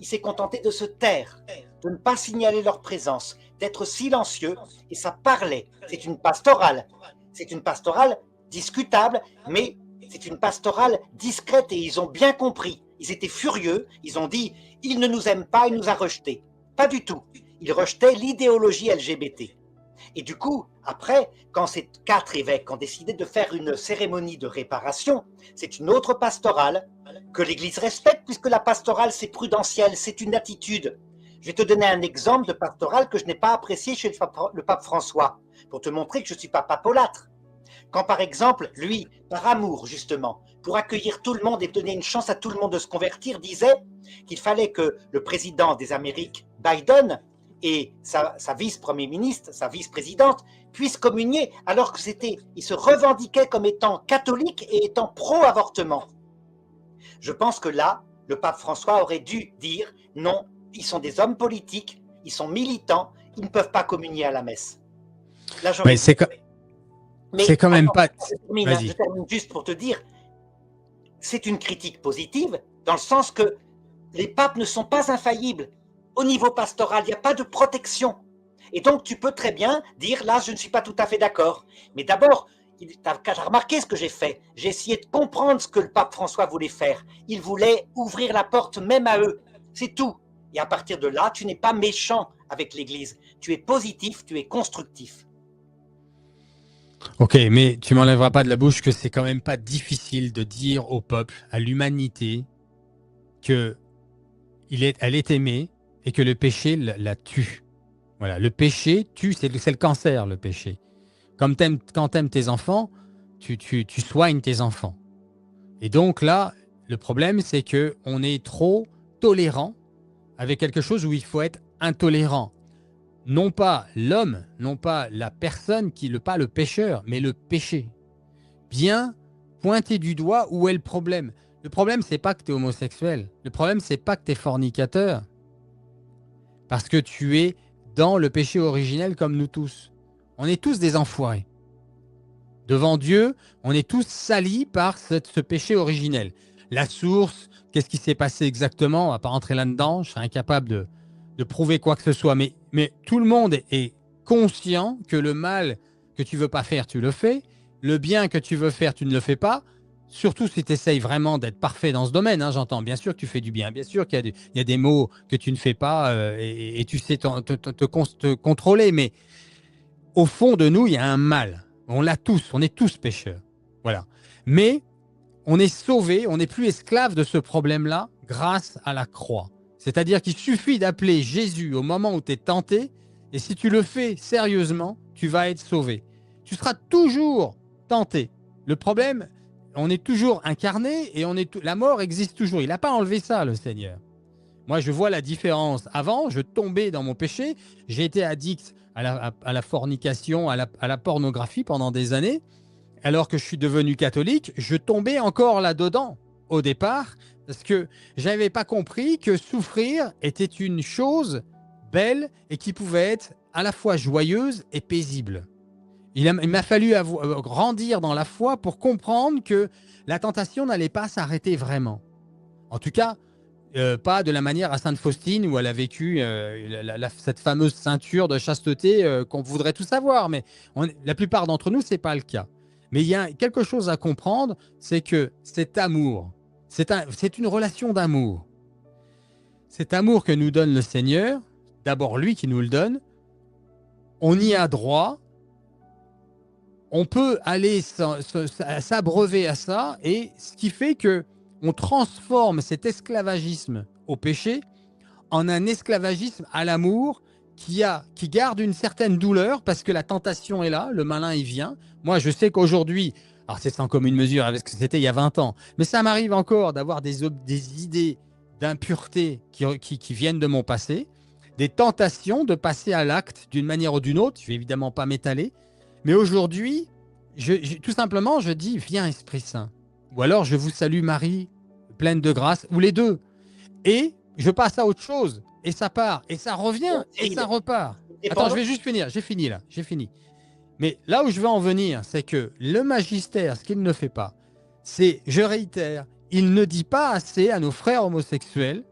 Il s'est contenté de se taire, de ne pas signaler leur présence, d'être silencieux, et ça parlait. C'est une pastorale. C'est une pastorale discutable, mais c'est une pastorale discrète, et ils ont bien compris. Ils étaient furieux, ils ont dit « il ne nous aime pas, il nous a rejetés ». Pas du tout. Ils rejetaient l'idéologie LGBT. Et du coup, Après, quand ces 4 évêques ont décidé de faire une cérémonie de réparation, c'est une autre pastorale que l'Église respecte, puisque la pastorale, c'est prudentiel, c'est une attitude. Je vais te donner un exemple de pastorale que je n'ai pas apprécié chez le pape François, pour te montrer que je ne suis pas papolâtre. Quand, par exemple, lui, par amour, justement, pour accueillir tout le monde et donner une chance à tout le monde de se convertir, disait qu'il fallait que le président des Amériques, Biden, et sa vice-premier ministre, sa vice-présidente, puissent communier, alors que ils se revendiquaient comme étant catholiques et étant pro-avortement. Je pense que là, le pape François aurait dû dire non, ils sont des hommes politiques, ils sont militants, ils ne peuvent pas communier à la messe. Là, mais c'est quand même pas. Je termine juste pour te dire, c'est une critique positive dans le sens que les papes ne sont pas infaillibles. Au niveau pastoral, il n'y a pas de protection. Et donc, tu peux très bien dire, là, je ne suis pas tout à fait d'accord. Mais d'abord, tu as remarqué ce que j'ai fait. J'ai essayé de comprendre ce que le pape François voulait faire. Il voulait ouvrir la porte même à eux. C'est tout. Et à partir de là, tu n'es pas méchant avec l'Église. Tu es positif, tu es constructif. Ok, mais tu m'enlèveras pas de la bouche que c'est quand même pas difficile de dire au peuple, à l'humanité, que elle est aimée et que le péché la tue. Voilà, le péché tue, c'est le cancer, le péché. Comme quand t'aimes tes enfants, tu soignes tes enfants. Et donc là, le problème, c'est que on est trop tolérant avec quelque chose où il faut être intolérant. Non pas l'homme, non pas la personne, pas le pécheur, mais le péché. Bien pointer du doigt où est le problème. Le problème, c'est pas que tu es homosexuel. Le problème, c'est pas que tu es fornicateur. Parce que tu es dans le péché originel comme nous tous. On est tous des enfoirés. Devant Dieu, on est tous salis par ce péché originel. La source, qu'est-ce qui s'est passé exactement? On ne va pas rentrer là-dedans, je serais incapable de prouver quoi que ce soit. Mais tout le monde est conscient que le mal que tu ne veux pas faire, tu le fais. Le bien que tu veux faire, tu ne le fais pas. Surtout si tu essayes vraiment d'être parfait dans ce domaine, hein, j'entends. Bien sûr que tu fais du bien, bien sûr qu'il y a des mots que tu ne fais pas et tu sais te contrôler. Mais au fond de nous, il y a un mal. On l'a tous, on est tous pécheurs. Voilà. Mais on est sauvé, on n'est plus esclave de ce problème-là grâce à la croix. C'est-à-dire qu'il suffit d'appeler Jésus au moment où tu es tenté, et si tu le fais sérieusement, tu vas être sauvé. Tu seras toujours tenté. Le problème, on est toujours incarné et la mort existe toujours. Il n'a pas enlevé ça, le Seigneur. Moi, je vois la différence. Avant, je tombais dans mon péché. J'ai été addict à la fornication, à la pornographie pendant des années. Alors que je suis devenu catholique, je tombais encore là-dedans au départ parce que je n'avais pas compris que souffrir était une chose belle et qui pouvait être à la fois joyeuse et paisible. Il m'a fallu grandir dans la foi pour comprendre que la tentation n'allait pas s'arrêter vraiment. En tout cas, pas de la manière à Sainte Faustine où elle a vécu cette fameuse ceinture de chasteté qu'on voudrait tous avoir. Mais la plupart d'entre nous, ce n'est pas le cas. Mais il y a quelque chose à comprendre, c'est que cet amour, c'est une relation d'amour. Cet amour que nous donne le Seigneur, d'abord lui qui nous le donne, on y a droit, on peut aller s'abreuver à ça, et ce qui fait que on transforme cet esclavagisme au péché en un esclavagisme à l'amour qui garde une certaine douleur parce que la tentation est là, le malin il vient. Moi, je sais qu'aujourd'hui, alors c'est sans commune mesure avec ce que c'était il y a 20 ans, mais ça m'arrive encore d'avoir des idées d'impureté qui viennent de mon passé, des tentations de passer à l'acte d'une manière ou d'une autre. Je ne vais évidemment pas m'étaler, mais aujourd'hui, tout simplement, je dis, viens Esprit Saint. Ou alors, je vous salue Marie, pleine de grâce, ou les deux. Et je passe à autre chose, et ça part, et ça revient, et ça repart. Attends, je vais juste finir, j'ai fini. Mais là où je veux en venir, c'est que le magistère, ce qu'il ne fait pas, c'est, je réitère, il ne dit pas assez à nos frères homosexuels,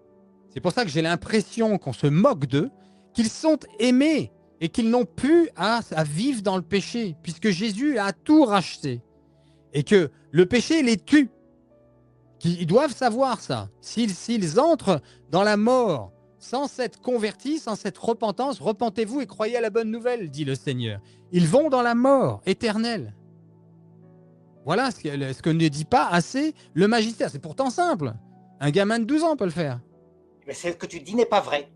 c'est pour ça que j'ai l'impression qu'on se moque d'eux, qu'ils sont aimés, et qu'ils n'ont plus à vivre dans le péché, puisque Jésus a tout racheté, et que le péché les tue. Ils doivent savoir ça. S'ils entrent dans la mort sans s'être convertis, sans cette repentance, repentez-vous et croyez à la bonne nouvelle, dit le Seigneur. Ils vont dans la mort éternelle. Voilà ce que ne dit pas assez le magistère. C'est pourtant simple. Un gamin de 12 ans peut le faire. Mais ce que tu dis n'est pas vrai.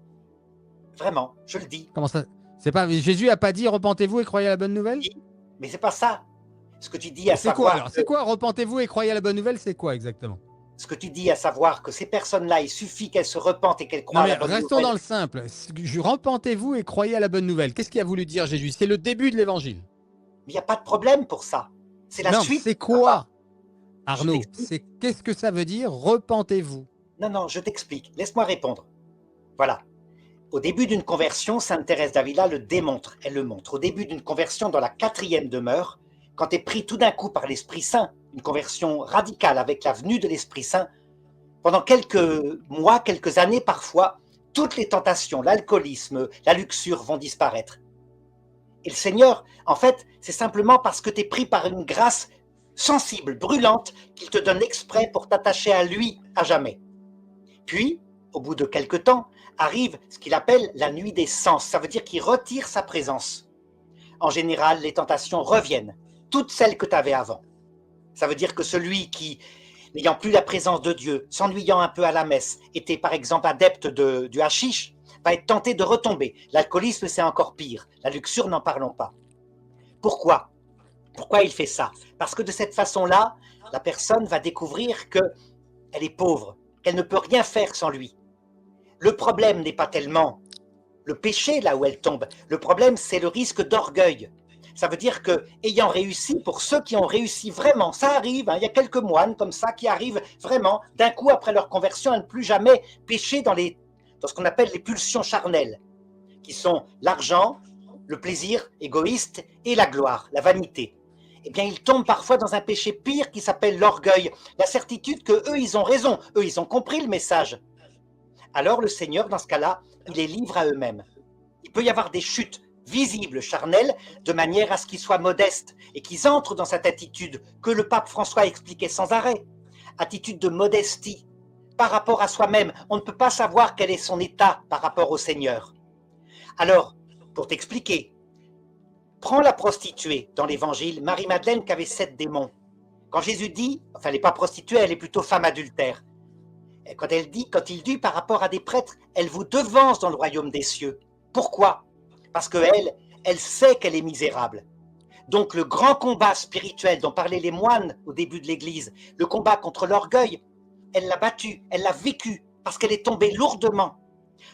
Vraiment, je le dis. Comment ça? C'est pas, Jésus n'a pas dit repentez-vous et croyez à la bonne nouvelle? Mais c'est pas ça. Ce que tu dis à C'est quoi savoir alors? C'est quoi repentez-vous et croyez à la bonne nouvelle? C'est quoi exactement? ce que tu dis à savoir que ces personnes-là, il suffit qu'elles se repentent et qu'elles croient Non à mais la bonne restons nouvelle. dans le simple. Repentez-vous et croyez à la bonne nouvelle. Qu'est-ce qu'il a voulu dire Jésus? C'est le début de l'évangile. Mais il n'y a pas de problème pour ça. C'est la Non, suite. c'est quoi, Arnaud? Qu'est-ce que ça veut dire repentez-vous? Non, je t'explique. Laisse-moi répondre. Voilà. Au début d'une conversion, Sainte Thérèse d'Avila le démontre. Elle le montre. Au début d'une conversion, dans la 4e demeure, quand tu es pris tout d'un coup par l'Esprit Saint, une conversion radicale avec la venue de l'Esprit Saint, pendant quelques mois, quelques années parfois, toutes les tentations, l'alcoolisme, la luxure vont disparaître. Et le Seigneur, en fait, c'est simplement parce que tu es pris par une grâce sensible, brûlante, qu'il te donne exprès pour t'attacher à lui à jamais. Puis, au bout de quelque temps, arrive ce qu'il appelle la nuit des sens. Ça veut dire qu'il retire sa présence. En général, les tentations reviennent, toutes celles que tu avais avant. Ça veut dire que celui qui, n'ayant plus la présence de Dieu, s'ennuyant un peu à la messe, était par exemple adepte du hashish, va être tenté de retomber. L'alcoolisme, c'est encore pire. La luxure, n'en parlons pas. Pourquoi? Pourquoi il fait ça? Parce que de cette façon-là, la personne va découvrir qu'elle est pauvre, qu'elle ne peut rien faire sans lui. Le problème n'est pas tellement le péché là où elle tombe. Le problème, c'est le risque d'orgueil. Ça veut dire que, ayant réussi, pour ceux qui ont réussi vraiment, ça arrive, hein, il y a quelques moines comme ça qui arrivent vraiment, d'un coup après leur conversion, à ne plus jamais pécher dans ce qu'on appelle les pulsions charnelles, qui sont l'argent, le plaisir égoïste et la gloire, la vanité. Eh bien, ils tombent parfois dans un péché pire qui s'appelle l'orgueil, la certitude que eux, ils ont raison, eux, ils ont compris le message. Alors le Seigneur, dans ce cas-là, il les livre à eux-mêmes. Il peut y avoir des chutes visibles, charnelles, de manière à ce qu'ils soient modestes et qu'ils entrent dans cette attitude que le pape François expliquait sans arrêt, attitude de modestie par rapport à soi-même. On ne peut pas savoir quel est son état par rapport au Seigneur. Alors, pour t'expliquer, prends la prostituée dans l'évangile, Marie-Madeleine qui avait 7 démons. Quand Jésus dit, enfin elle n'est pas prostituée, elle est plutôt femme adultère. Quand il dit par rapport à des prêtres, elle vous devance dans le royaume des cieux. Pourquoi? Parce qu'elle, elle sait qu'elle est misérable. Donc le grand combat spirituel dont parlaient les moines au début de l'Église, le combat contre l'orgueil, elle l'a battu, elle l'a vécu, parce qu'elle est tombée lourdement.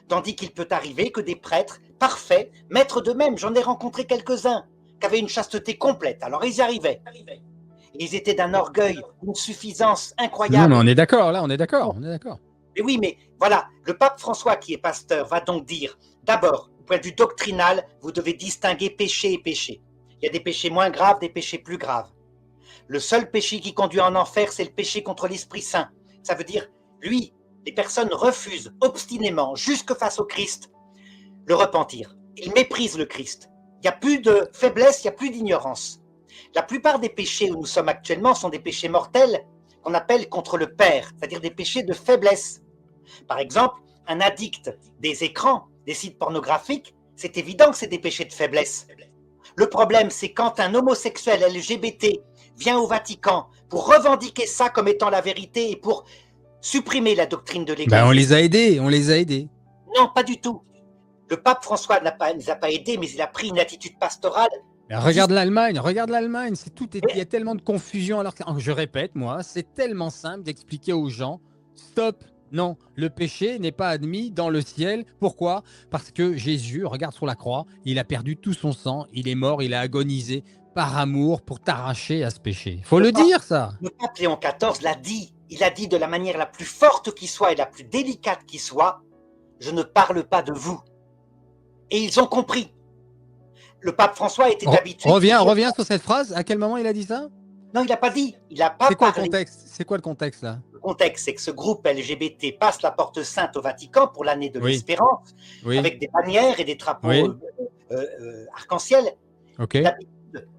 Tandis qu'il peut arriver que des prêtres parfaits, maîtres d'eux-mêmes, j'en ai rencontré quelques-uns, qui avaient une chasteté complète, alors ils y arrivaient. Ils étaient d'un orgueil, d'une suffisance incroyable. Non, mais on est d'accord, là, on est d'accord. Mais oui, mais voilà, le pape François, qui est pasteur, va donc dire, d'abord, au point de vue doctrinal, vous devez distinguer péché et péché. Il y a des péchés moins graves, des péchés plus graves. Le seul péché qui conduit en enfer, c'est le péché contre l'Esprit Saint. Ça veut dire, lui, les personnes refusent obstinément, jusque face au Christ, le repentir. Ils méprisent le Christ. Il n'y a plus de faiblesse, il n'y a plus d'ignorance. La plupart des péchés où nous sommes actuellement sont des péchés mortels qu'on appelle contre le Père, c'est-à-dire des péchés de faiblesse. Par exemple, un addict des écrans, des sites pornographiques, c'est évident que c'est des péchés de faiblesse. Le problème, c'est quand un homosexuel LGBT vient au Vatican pour revendiquer ça comme étant la vérité et pour supprimer la doctrine de l'Église. On les a aidés. Non, pas du tout. Le pape François ne les a pas aidés, mais il a pris une attitude pastorale. Mais regarde l'Allemagne, il y a tellement de confusion. Alors que, je répète, moi, c'est tellement simple d'expliquer aux gens, stop, non, le péché n'est pas admis dans le ciel. Pourquoi? Parce que Jésus, regarde sur la croix, il a perdu tout son sang, il est mort, il a agonisé par amour pour t'arracher à ce péché. Il faut le dire, ça. Le pape Léon XIV l'a dit. Il a dit de la manière la plus forte qui soit et la plus délicate qui soit, je ne parle pas de vous. Et ils ont compris. Le pape François était habitué. Reviens sur cette phrase. À quel moment il a dit ça? Non, il n'a pas dit. Il n'a pas C'est quoi le contexte? C'est quoi le contexte là? Le contexte, c'est que ce groupe LGBT passe la porte sainte au Vatican pour l'année de l'Espérance, avec des bannières et des drapeaux arc-en-ciel. Okay.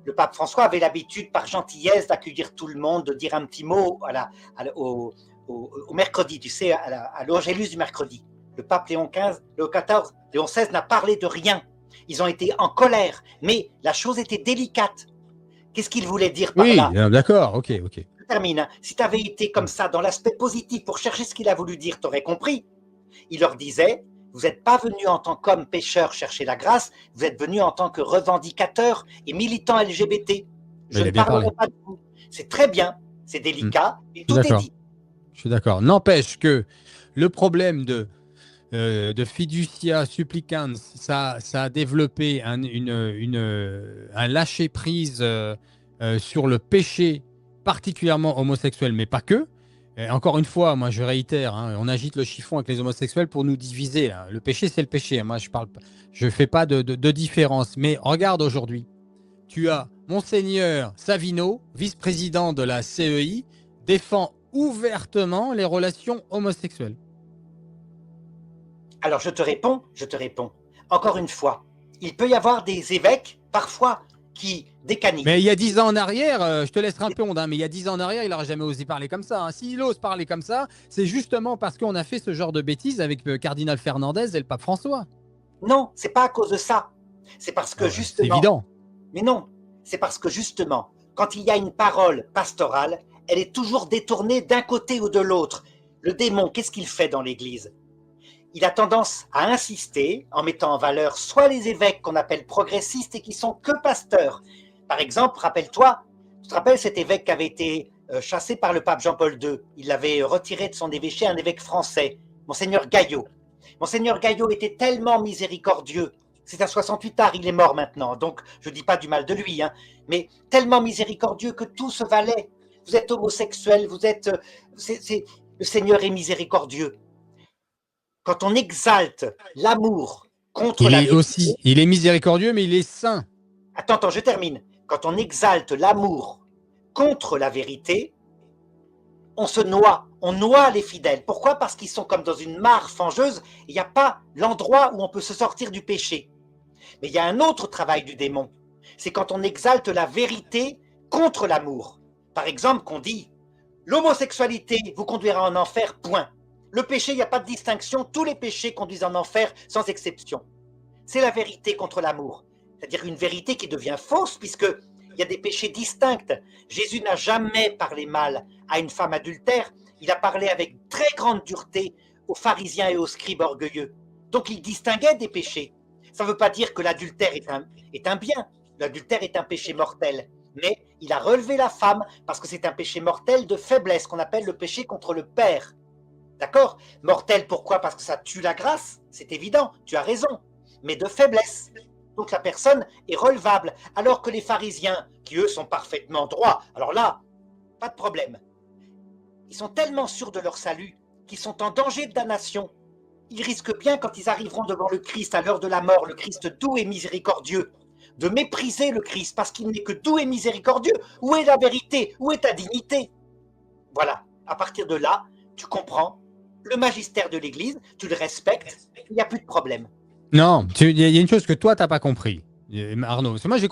Le pape François avait l'habitude, par gentillesse, d'accueillir tout le monde, de dire un petit mot au mercredi, tu sais, à l'Angélus du mercredi. le pape Léon XV, Léon XVI n'a parlé de rien. Ils ont été en colère, mais la chose était délicate. Qu'est-ce qu'il voulait dire par là? Oui, d'accord, ok. Je termine. Hein. Si tu avais été comme ça, dans l'aspect positif, pour chercher ce qu'il a voulu dire, tu aurais compris. Il leur disait, vous n'êtes pas venus en tant qu'homme pécheur chercher la grâce, vous êtes venus en tant que revendicateur et militant LGBT. Je ne parlerai pas de vous. C'est très bien, c'est délicat, et tout est dit. Je suis d'accord. N'empêche que le problème de fiducia supplicans, ça a développé un lâcher-prise sur le péché, particulièrement homosexuel, mais pas que. Et encore une fois, moi je réitère, hein, on agite le chiffon avec les homosexuels pour nous diviser. Là. Le péché, c'est le péché. Moi, je fais pas de différence. Mais regarde aujourd'hui, tu as Monseigneur Savino, vice-président de la CEI, défend ouvertement les relations homosexuelles. Alors je te réponds. Encore une fois, il peut y avoir des évêques, parfois, qui décanissent. Mais il y a 10 ans en arrière, je te laisserai un peu honte, hein, mais il y a 10 ans en arrière, il n'aurait jamais osé parler comme ça. Hein. S'il ose parler comme ça, c'est justement parce qu'on a fait ce genre de bêtises avec le cardinal Fernandez et le pape François. Non, c'est pas à cause de ça. C'est parce que justement... C'est évident. Mais non, c'est parce que justement, quand il y a une parole pastorale, elle est toujours détournée d'un côté ou de l'autre. Le démon, qu'est-ce qu'il fait dans l'Église? Il a tendance à insister en mettant en valeur soit les évêques qu'on appelle progressistes et qui sont que pasteurs. Par exemple, rappelle-toi, tu te rappelles cet évêque qui avait été chassé par le pape Jean-Paul II. Il l'avait retiré de son évêché, un évêque français, Monseigneur Gaillot. Monseigneur Gaillot était tellement miséricordieux. C'est à 68 ans, il est mort maintenant, donc je ne dis pas du mal de lui, hein, mais tellement miséricordieux que tout se valait. Vous êtes homosexuel, le Seigneur est miséricordieux. Quand on exalte l'amour contre la vérité... Il est miséricordieux, mais il est saint. Attends, je termine. Quand on exalte l'amour contre la vérité, on se noie. On noie les fidèles. Pourquoi? Parce qu'ils sont comme dans une mare fangeuse. Il n'y a pas l'endroit où on peut se sortir du péché. Mais il y a un autre travail du démon. C'est quand on exalte la vérité contre l'amour. Par exemple, qu'on dit « L'homosexualité vous conduira en enfer, point ». Le péché, il n'y a pas de distinction. Tous les péchés conduisent en enfer, sans exception. C'est la vérité contre l'amour. C'est-à-dire une vérité qui devient fausse, puisqu'il y a des péchés distincts. Jésus n'a jamais parlé mal à une femme adultère. Il a parlé avec très grande dureté aux pharisiens et aux scribes orgueilleux. Donc il distinguait des péchés. Ça ne veut pas dire que l'adultère est un bien. L'adultère est un péché mortel. Mais il a relevé la femme parce que c'est un péché mortel de faiblesse, qu'on appelle le péché contre le Père. D'accord? Mortel, pourquoi? Parce que ça tue la grâce, c'est évident, tu as raison, mais de faiblesse. Donc la personne est relevable, alors que les pharisiens, qui eux sont parfaitement droits, alors là, pas de problème. Ils sont tellement sûrs de leur salut qu'ils sont en danger de damnation. Ils risquent bien, quand ils arriveront devant le Christ à l'heure de la mort, le Christ doux et miséricordieux, de mépriser le Christ parce qu'il n'est que doux et miséricordieux. Où est la vérité? Où est ta dignité? Voilà, à partir de là, tu comprends le magistère de l'Église, tu le respectes, il n'y a plus de problème. Non, il y a une chose que toi, tu n'as pas compris, Arnaud. Parce que moi, je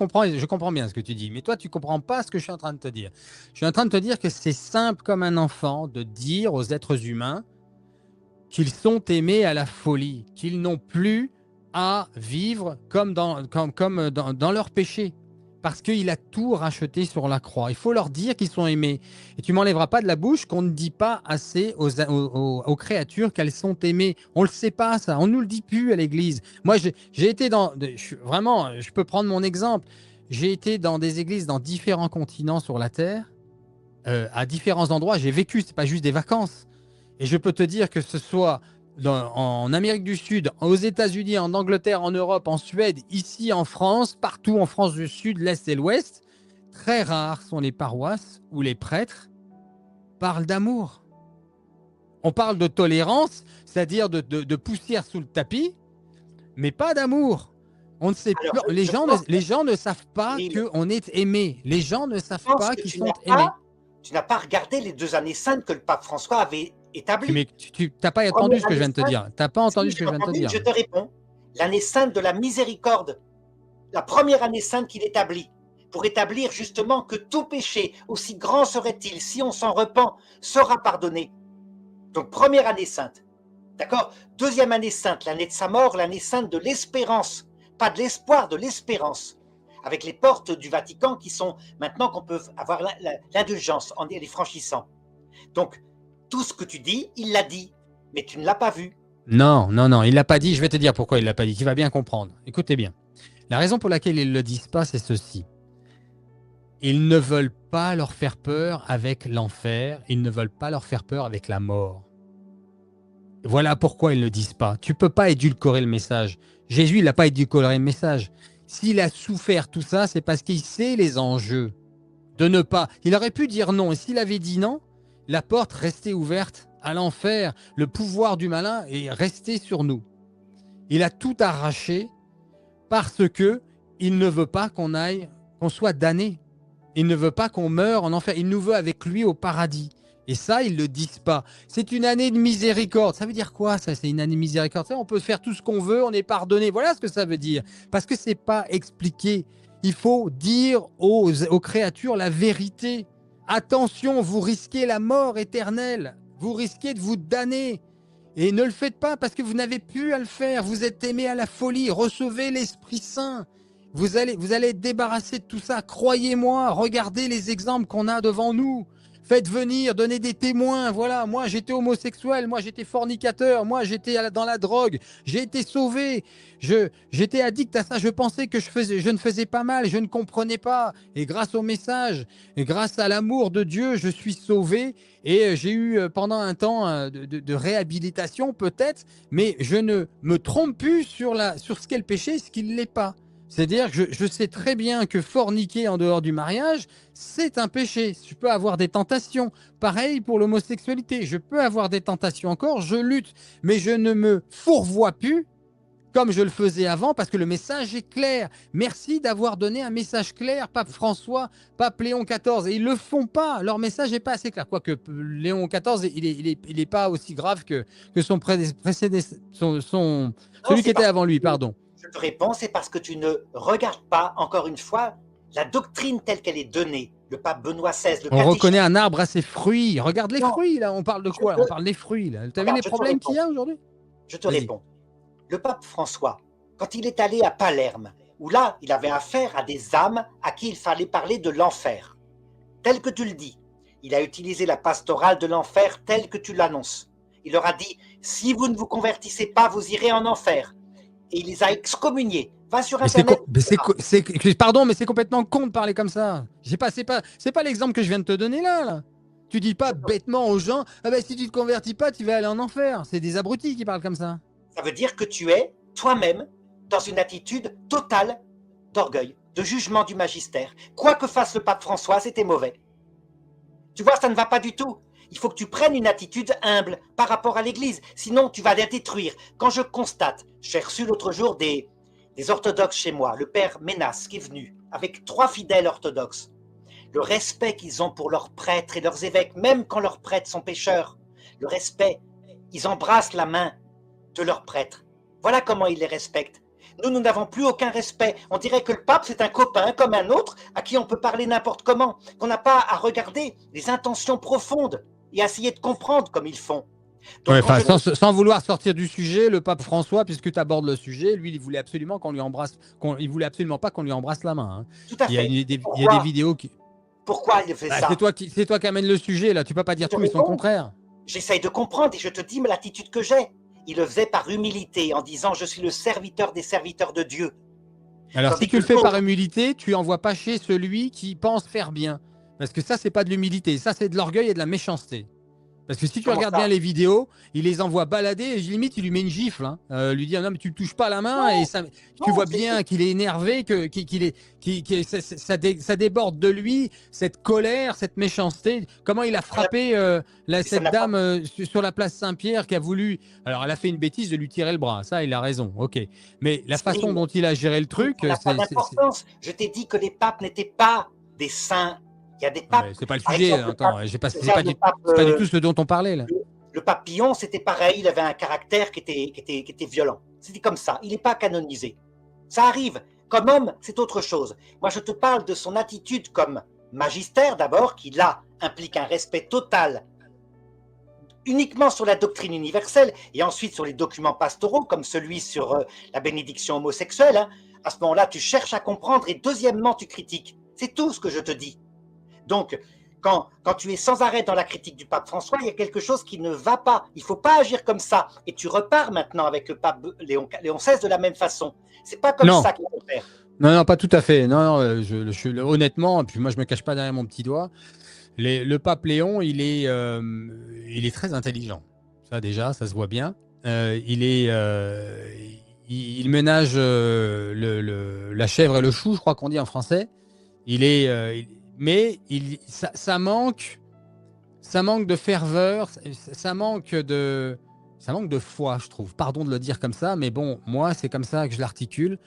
comprends bien ce que tu dis, mais toi, tu ne comprends pas ce que je suis en train de te dire. Je suis en train de te dire que c'est simple comme un enfant de dire aux êtres humains qu'ils sont aimés à la folie, qu'ils n'ont plus à vivre comme dans leur péché. Parce qu'il a tout racheté sur la croix. Il faut leur dire qu'ils sont aimés. Et tu m'enlèveras pas de la bouche qu'on ne dit pas assez aux créatures qu'elles sont aimées. On ne le sait pas, ça. On ne nous le dit plus à l'église. Moi, j'ai été vraiment, je peux prendre mon exemple. J'ai été dans des églises dans différents continents sur la Terre, à différents endroits. J'ai vécu, c'est pas juste des vacances. Et je peux te dire que ce soit en Amérique du Sud, aux États-Unis, en Angleterre, en Europe, en Suède, ici en France, partout en France du Sud, l'Est et l'Ouest, très rares sont les paroisses où les prêtres parlent d'amour. On parle de tolérance, c'est-à-dire de poussière sous le tapis, mais pas d'amour. On ne sait plus. Les gens ne savent pas qu'on est aimé. Les gens ne savent pas qu'ils sont aimés. Tu n'as pas regardé les 2 années saintes que le pape François avait établi. Mais tu n'as pas entendu ce que je viens de te dire. Tu n'as pas entendu ce que je viens de te dire. Je te réponds. L'année sainte de la miséricorde, la première année sainte qu'il établit, pour établir justement que tout péché, aussi grand serait-il, si on s'en repent, sera pardonné. Donc première année sainte. D'accord? Deuxième année sainte, l'année de sa mort, l'année sainte de l'espérance. Pas de l'espoir, de l'espérance. Avec les portes du Vatican qui sont maintenant qu'on peut avoir l'indulgence en les franchissant. Donc, tout ce que tu dis, il l'a dit, mais tu ne l'as pas vu. Non, non, non, il l'a pas dit. Je vais te dire pourquoi il l'a pas dit. Tu vas bien comprendre. Écoutez bien. La raison pour laquelle ils le disent pas, c'est ceci. Ils ne veulent pas leur faire peur avec l'enfer. Ils ne veulent pas leur faire peur avec la mort. Voilà pourquoi ils ne le disent pas. Tu peux pas édulcorer le message. Jésus, il n'a pas édulcoré le message. S'il a souffert tout ça, c'est parce qu'il sait les enjeux. De ne pas. Il aurait pu dire non. Et s'il avait dit non, la porte restait ouverte à l'enfer. Le pouvoir du malin est resté sur nous. Il a tout arraché parce que il ne veut pas qu'on soit damné. Il ne veut pas qu'on meure en enfer. Il nous veut avec lui au paradis. Et ça, ils ne le disent pas. C'est une année de miséricorde. Ça veut dire quoi, ça? C'est une année de miséricorde. Ça, on peut faire tout ce qu'on veut, on est pardonné. Voilà ce que ça veut dire. Parce que c'est pas expliqué. Il faut dire aux créatures la vérité. Attention, vous risquez la mort éternelle. Vous risquez de vous damner. Et ne le faites pas parce que vous n'avez plus à le faire. Vous êtes aimé à la folie. Recevez l'Esprit Saint. Vous allez être débarrassé de tout ça. Croyez-moi, regardez les exemples qu'on a devant nous. Faites venir, donnez des témoins. Voilà, moi j'étais homosexuel, moi j'étais fornicateur, moi j'étais dans la drogue, j'ai été sauvé. J'étais addict à ça, je pensais que je ne faisais pas mal, je ne comprenais pas. Et grâce au message, et grâce à l'amour de Dieu, je suis sauvé. Et j'ai eu pendant un temps de réhabilitation peut-être, mais je ne me trompe plus sur ce qu'est le péché et ce qui ne l'est pas. C'est-à-dire que je sais très bien que forniquer en dehors du mariage, c'est un péché. Je peux avoir des tentations. Pareil pour l'homosexualité. Je peux avoir des tentations encore, je lutte. Mais je ne me fourvoie plus comme je le faisais avant parce que le message est clair. Merci d'avoir donné un message clair, Pape François, Pape Léon XIV. Et ils ne le font pas. Leur message n'est pas assez clair. Quoique Léon XIV, il est pas aussi grave que son précédent, celui qui était avant lui, pardon. Je te réponds, c'est parce que tu ne regardes pas, encore une fois, la doctrine telle qu'elle est donnée. Le pape Benoît XVI, on reconnaît un arbre à ses fruits. Regarde les fruits, là. On parle de quoi? On parle des fruits, là. Tu as vu les problèmes qu'il y a aujourd'hui? Je te réponds. Le pape François, quand il est allé à Palerme, où là, il avait affaire à des âmes à qui il fallait parler de l'enfer, tel que tu le dis. Il a utilisé la pastorale de l'enfer telle que tu l'annonces. Il leur a dit, si vous ne vous convertissez pas, vous irez en enfer. Et il les a excommuniés. Va sur Internet. Pardon, mais c'est complètement con de parler comme ça. C'est pas l'exemple que je viens de te donner là. Tu dis pas bêtement aux gens, ah ben si tu te convertis pas, tu vas aller en enfer. C'est des abrutis qui parlent comme ça. Ça veut dire que tu es toi-même dans une attitude totale d'orgueil, de jugement du magistère. Quoi que fasse le pape François, c'était mauvais. Tu vois, ça ne va pas du tout. Il faut que tu prennes une attitude humble par rapport à l'Église. Sinon, tu vas la détruire. Quand je constate, j'ai reçu l'autre jour des orthodoxes chez moi, le père Ménas qui est venu, avec 3 fidèles orthodoxes. Le respect qu'ils ont pour leurs prêtres et leurs évêques, même quand leurs prêtres sont pécheurs. Le respect, ils embrassent la main de leurs prêtres. Voilà comment ils les respectent. Nous n'avons plus aucun respect. On dirait que le pape, c'est un copain comme un autre à qui on peut parler n'importe comment, qu'on n'a pas à regarder les intentions profondes et à essayer de comprendre comme ils font. Donc, ouais, sans vouloir sortir du sujet, le pape François, puisque tu abordes le sujet, lui, il voulait absolument qu'on lui embrasse, il voulait absolument pas qu'on lui embrasse la main. Hein. Tout à fait. Il y a des vidéos qui... Pourquoi il fait ça? C'est toi qui amène le sujet, là. Tu peux pas dire tout et son contraire. J'essaye de comprendre et je te dis l'attitude que j'ai. Il le faisait par humilité, en disant « Je suis le serviteur des serviteurs de Dieu ». Alors, si tu le fais par humilité, tu n'envoies pas chez celui qui pense faire bien. Parce que ça, c'est pas de l'humilité. Ça, c'est de l'orgueil et de la méchanceté. Parce que si tu regardes bien les vidéos, il les envoie balader et limite, il lui met une gifle. Hein. Lui dit non, mais tu ne touches pas la main. Et ça, tu vois bien qu'il est énervé, ça déborde de lui, cette colère, cette méchanceté. Comment il a frappé cette dame sur la place Saint-Pierre qui a voulu... Alors, elle a fait une bêtise de lui tirer le bras. Ça, il a raison. OK. Mais la façon dont il a géré le truc... Ça n'a pas d'importance. Je t'ai dit que les papes n'étaient pas des saints. Il y a des papes. C'est pas le sujet. Attends, c'est pas du tout ce dont on parlait là. Le pape Pillon, c'était pareil. Il avait un caractère qui était violent. C'était comme ça. Il n'est pas canonisé. Ça arrive. Comme homme, c'est autre chose. Moi, je te parle de son attitude comme magistère d'abord, qui là implique un respect total uniquement sur la doctrine universelle et ensuite sur les documents pastoraux comme celui sur la bénédiction homosexuelle, hein, à ce moment-là, tu cherches à comprendre et deuxièmement, tu critiques. C'est tout ce que je te dis. Donc, quand tu es sans arrêt dans la critique du pape François, il y a quelque chose qui ne va pas. Il ne faut pas agir comme ça. Et tu repars maintenant avec le pape Léon XVI de la même façon. C'est pas comme ça qu'il faut faire. Non, pas tout à fait. Non, honnêtement, puis moi je me cache pas derrière mon petit doigt. Le pape Léon, il est très intelligent. Ça déjà, ça se voit bien. Il ménage la chèvre et le chou, je crois qu'on dit en français. Ça manque de ferveur, ça manque de foi, je trouve. Pardon de le dire comme ça, mais bon, moi c'est comme ça que je l'articule.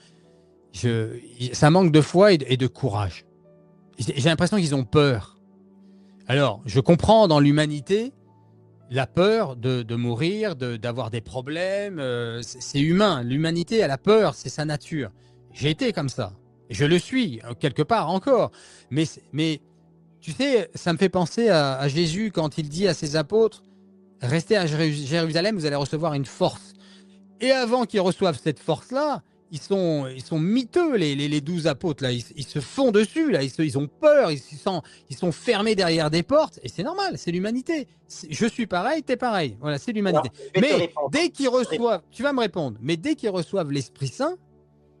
Ça manque de foi et de courage. J'ai l'impression qu'ils ont peur. Alors, je comprends dans l'humanité la peur de mourir, d'avoir des problèmes. C'est humain. L'humanité, elle a peur, c'est sa nature. J'ai été comme ça. Je le suis, quelque part encore. Mais tu sais, ça me fait penser à Jésus quand il dit à ses apôtres, restez à Jérusalem, vous allez recevoir une force. Et avant qu'ils reçoivent cette force-là, ils sont miteux, les 12 apôtres. Là. Ils se font dessus, là. Ils ont peur, ils sont fermés derrière des portes. Et c'est normal, c'est l'humanité. Je suis pareil, t'es pareil. Voilà, c'est l'humanité. Mais dès qu'ils reçoivent, tu vas me répondre, mais dès qu'ils reçoivent l'Esprit Saint,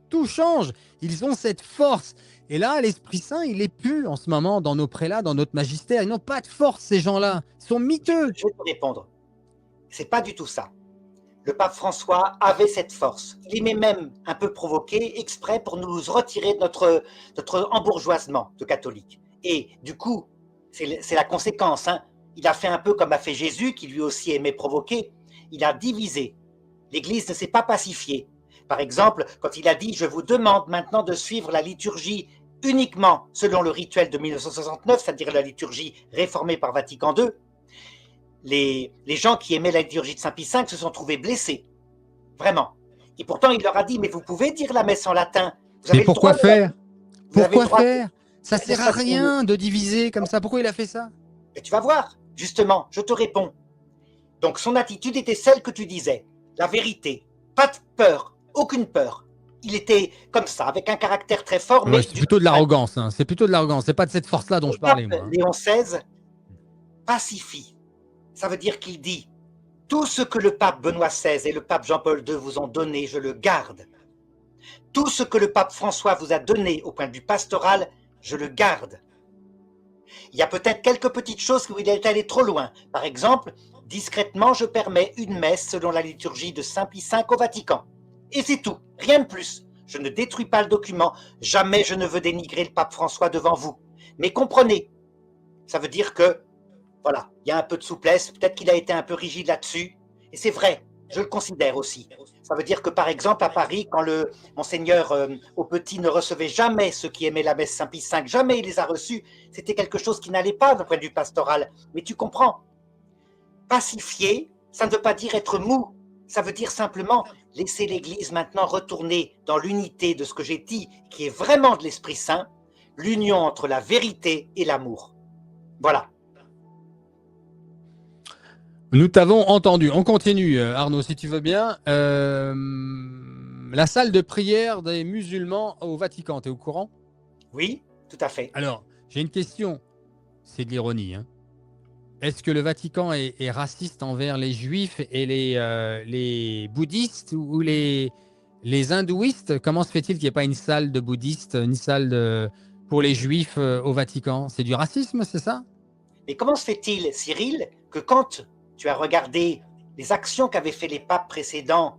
tout change. Ils ont cette force. Et là, l'Esprit Saint, il est plus en ce moment dans nos prélats, dans notre magistère. Ils n'ont pas de force, ces gens-là. Ils sont miteux. Je vais te répondre. C'est pas du tout ça. Le pape François avait cette force. Il aimait même un peu provoquer exprès pour nous retirer de notre embourgeoisement de catholiques. Et du coup, c'est la conséquence. Hein. Il a fait un peu comme a fait Jésus, qui lui aussi aimait provoquer. Il a divisé. L'Église ne s'est pas pacifiée. Par exemple, quand il a dit « Je vous demande maintenant de suivre la liturgie uniquement selon le rituel de 1969, c'est-à-dire la liturgie réformée par Vatican II », les gens qui aimaient la liturgie de Saint-Pie V se sont trouvés blessés. Vraiment. Et pourtant, il leur a dit, mais vous pouvez dire la messe en latin. Mais pourquoi faire ? Pourquoi faire ? Ça sert à rien de diviser comme ça. Pourquoi il a fait ça ? Et tu vas voir. Justement, je te réponds. Donc, son attitude était celle que tu disais. La vérité. Pas de peur. Aucune peur. Il était comme ça, avec un caractère très fort. Ouais, c'est plutôt de l'arrogance. Hein. C'est plutôt de l'arrogance. C'est pas de cette force-là dont je parlais, moi. Léon XVI pacifie. Ça veut dire qu'il dit « Tout ce que le pape Benoît XVI et le pape Jean-Paul II vous ont donné, je le garde. Tout ce que le pape François vous a donné au point de vue pastoral, je le garde. Il y a peut-être quelques petites choses où il est allé trop loin. Par exemple, discrètement, je permets une messe selon la liturgie de Saint-Pie V au Vatican. Et c'est tout, rien de plus. Je ne détruis pas le document. Jamais je ne veux dénigrer le pape François devant vous. Mais comprenez, ça veut dire que voilà, il y a un peu de souplesse, peut-être qu'il a été un peu rigide là-dessus, et c'est vrai, je le considère aussi. Ça veut dire que par exemple à Paris, quand le monseigneur Aupetit ne recevait jamais ceux qui aimaient la messe Saint-Pie V, jamais il les a reçus, c'était quelque chose qui n'allait pas d'un point de vue pastoral. Mais tu comprends, pacifier, ça ne veut pas dire être mou, ça veut dire simplement laisser l'Église maintenant retourner dans l'unité de ce que j'ai dit, qui est vraiment de l'Esprit Saint, l'union entre la vérité et l'amour. Voilà. Nous t'avons entendu. On continue, Arnaud, si tu veux bien. La salle de prière des musulmans au Vatican, tu es au courant ? Oui, tout à fait. Alors, j'ai une question. C'est de l'ironie. Hein. Est-ce que le Vatican est raciste envers les juifs et les bouddhistes ou les hindouistes ? Comment se fait-il qu'il n'y ait pas une salle de bouddhistes, une salle pour les juifs au Vatican ? C'est du racisme, c'est ça ? Mais comment se fait-il, Cyril, que quand tu as regardé les actions qu'avaient fait les papes précédents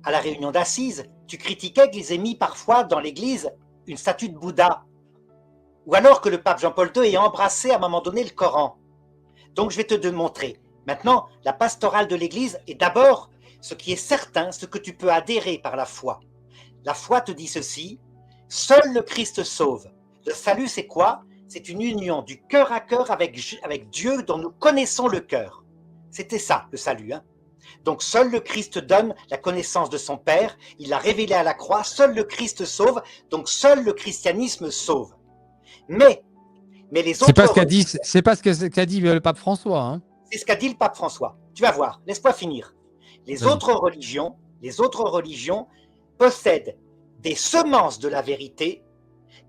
à la réunion d'Assise, tu critiquais qu'ils aient mis parfois dans l'église une statue de Bouddha, ou alors que le pape Jean-Paul II ait embrassé à un moment donné le Coran. Donc je vais te démontrer. Maintenant, la pastorale de l'église est d'abord ce qui est certain, ce que tu peux adhérer par la foi. La foi te dit ceci, seul le Christ sauve. Le salut, c'est quoi ? C'est une union du cœur à cœur avec Dieu dont nous connaissons le cœur. C'était ça, le salut. Hein. Donc, seul le Christ donne la connaissance de son Père. Il l'a révélé à la croix. Seul le Christ sauve. Donc, seul le christianisme sauve. Mais les autres... C'est pas ce qu'a dit le pape François. Hein. C'est ce qu'a dit le pape François. Tu vas voir, laisse-moi finir. Les autres religions possèdent des semences de la vérité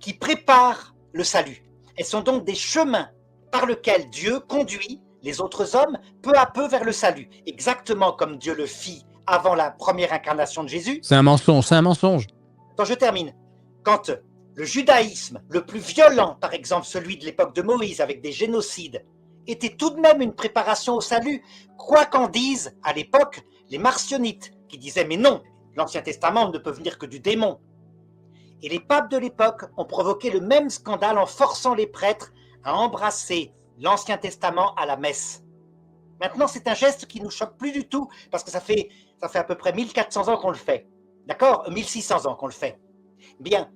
qui préparent le salut. Elles sont donc des chemins par lesquels Dieu conduit les autres hommes peu à peu vers le salut, exactement comme Dieu le fit avant la première incarnation de Jésus. C'est un mensonge, c'est un mensonge. Quand je termine, quand le judaïsme le plus violent, par exemple celui de l'époque de Moïse avec des génocides, était tout de même une préparation au salut, quoi qu'en disent à l'époque les marcionites, qui disaient mais non, l'Ancien Testament ne peut venir que du démon. Et les papes de l'époque ont provoqué le même scandale en forçant les prêtres à embrasser l'Ancien Testament à la messe. Maintenant, c'est un geste qui ne nous choque plus du tout, parce que ça fait à peu près 1400 ans qu'on le fait. D'accord? 1600 ans qu'on le fait. Bien,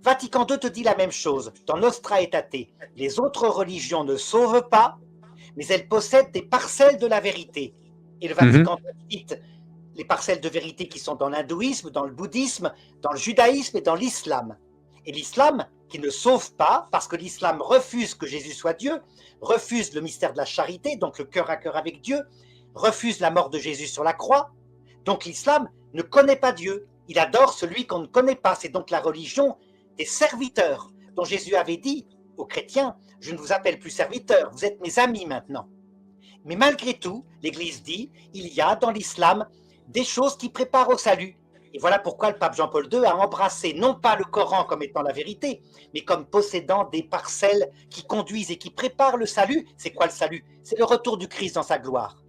Vatican II te dit la même chose, dans Nostra Aetate. Les autres religions ne sauvent pas, mais elles possèdent des parcelles de la vérité. Et le Vatican II cite les parcelles de vérité qui sont dans l'hindouisme, dans le bouddhisme, dans le judaïsme et dans l'islam. Et l'islam, qui ne sauve pas, parce que l'islam refuse que Jésus soit Dieu, refuse le mystère de la charité, donc le cœur à cœur avec Dieu, refuse la mort de Jésus sur la croix. Donc l'islam ne connaît pas Dieu, il adore celui qu'on ne connaît pas. C'est donc la religion des serviteurs, dont Jésus avait dit aux chrétiens, je ne vous appelle plus serviteurs, vous êtes mes amis maintenant. Mais malgré tout, l'Église dit, il y a dans l'islam des choses qui préparent au salut. Et voilà pourquoi le pape Jean-Paul II a embrassé non pas le Coran comme étant la vérité, mais comme possédant des parcelles qui conduisent et qui préparent le salut. C'est quoi le salut? C'est le retour du Christ dans sa gloire.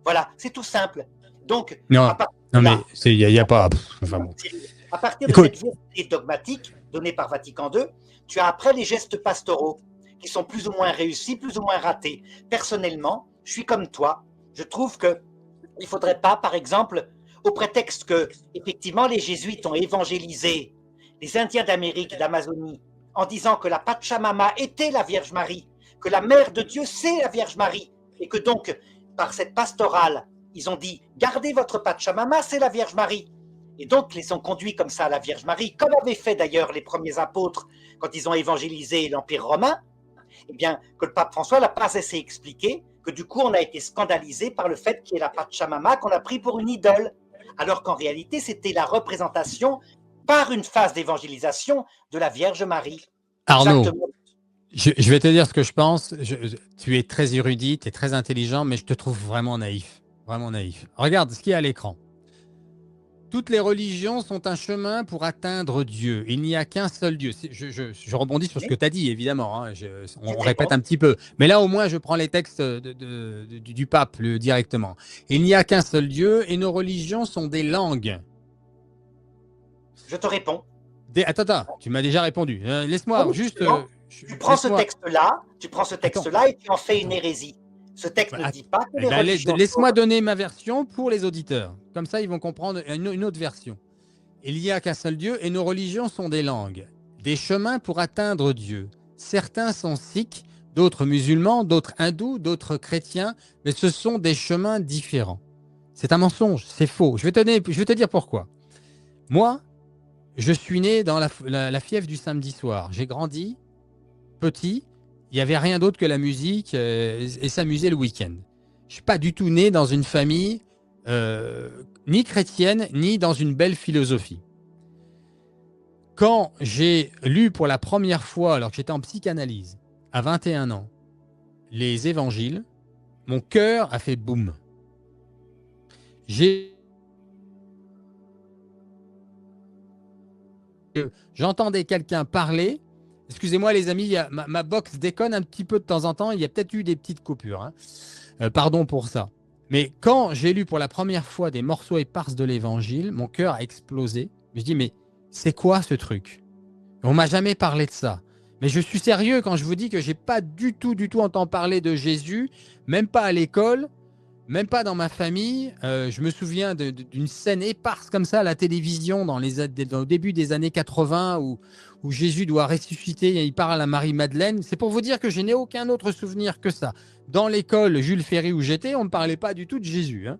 Voilà, c'est tout simple. Donc, non, mais il n'y a pas... Enfin bon. À partir de cette vérité dogmatique donnée par Vatican II, tu as après les gestes pastoraux qui sont plus ou moins réussis, plus ou moins ratés. Personnellement, je suis comme toi. Je trouve qu'il ne faudrait pas, par exemple, au prétexte que, effectivement, les jésuites ont évangélisé les Indiens d'Amérique et d'Amazonie en disant que la Pachamama était la Vierge Marie, que la mère de Dieu, c'est la Vierge Marie, et que donc, par cette pastorale, ils ont dit « Gardez votre Pachamama, c'est la Vierge Marie ». Et donc, les ont conduits comme ça à la Vierge Marie, comme avaient fait d'ailleurs les premiers apôtres quand ils ont évangélisé l'Empire romain. Eh bien, que le pape François n'a pas assez expliqué, que du coup, on a été scandalisé par le fait qu'il y ait la Pachamama qu'on a pris pour une idole, alors qu'en réalité, c'était la représentation, par une phase d'évangélisation, de la Vierge Marie. Arnaud, je vais te dire ce que je pense. Tu es très érudit, tu es très intelligent, mais je te trouve vraiment naïf. Vraiment naïf. Regarde ce qu'il y a à l'écran. Toutes les religions sont un chemin pour atteindre Dieu. Il n'y a qu'un seul Dieu. Je rebondis sur ce que tu as dit, évidemment. Hein. On répète un petit peu. Mais là, au moins, je prends les textes du pape directement. Il n'y a qu'un seul Dieu et nos religions sont des langues. Je te réponds. Attends, tu m'as déjà répondu. Laisse-moi juste... tu prends ce texte-là et tu en fais une hérésie. Ce texte ne dit pas que les religions... Laisse-moi donner ma version pour les auditeurs. Comme ça, ils vont comprendre une autre version. Il n'y a qu'un seul Dieu et nos religions sont des langues, des chemins pour atteindre Dieu. Certains sont sikhs, d'autres musulmans, d'autres hindous, d'autres chrétiens, mais ce sont des chemins différents. C'est un mensonge, c'est faux. Je vais te dire pourquoi. Moi, je suis né dans la fièvre du samedi soir. J'ai grandi petit. Il n'y avait rien d'autre que la musique et s'amuser le week-end. Je ne suis pas du tout né dans une famille ni chrétienne, ni dans une belle philosophie. Quand j'ai lu pour la première fois, alors que j'étais en psychanalyse, à 21 ans, les évangiles, mon cœur a fait boum. J'entendais quelqu'un parler. Excusez-moi les amis, ma box déconne un petit peu de temps en temps, il y a peut-être eu des petites coupures. Hein. Pardon pour ça. Mais quand j'ai lu pour la première fois des morceaux éparses de l'Évangile, mon cœur a explosé. Je dis, mais c'est quoi ce truc? On m'a jamais parlé de ça. Mais je suis sérieux quand je vous dis que j'ai pas du tout entendu parler de Jésus, même pas à l'école, même pas dans ma famille. Je me souviens d'une scène éparse comme ça à la télévision au début des années 80 où Jésus doit ressusciter et il parle à Marie-Madeleine. C'est pour vous dire que je n'ai aucun autre souvenir que ça. Dans l'école Jules Ferry où j'étais, on ne parlait pas du tout de Jésus. Hein.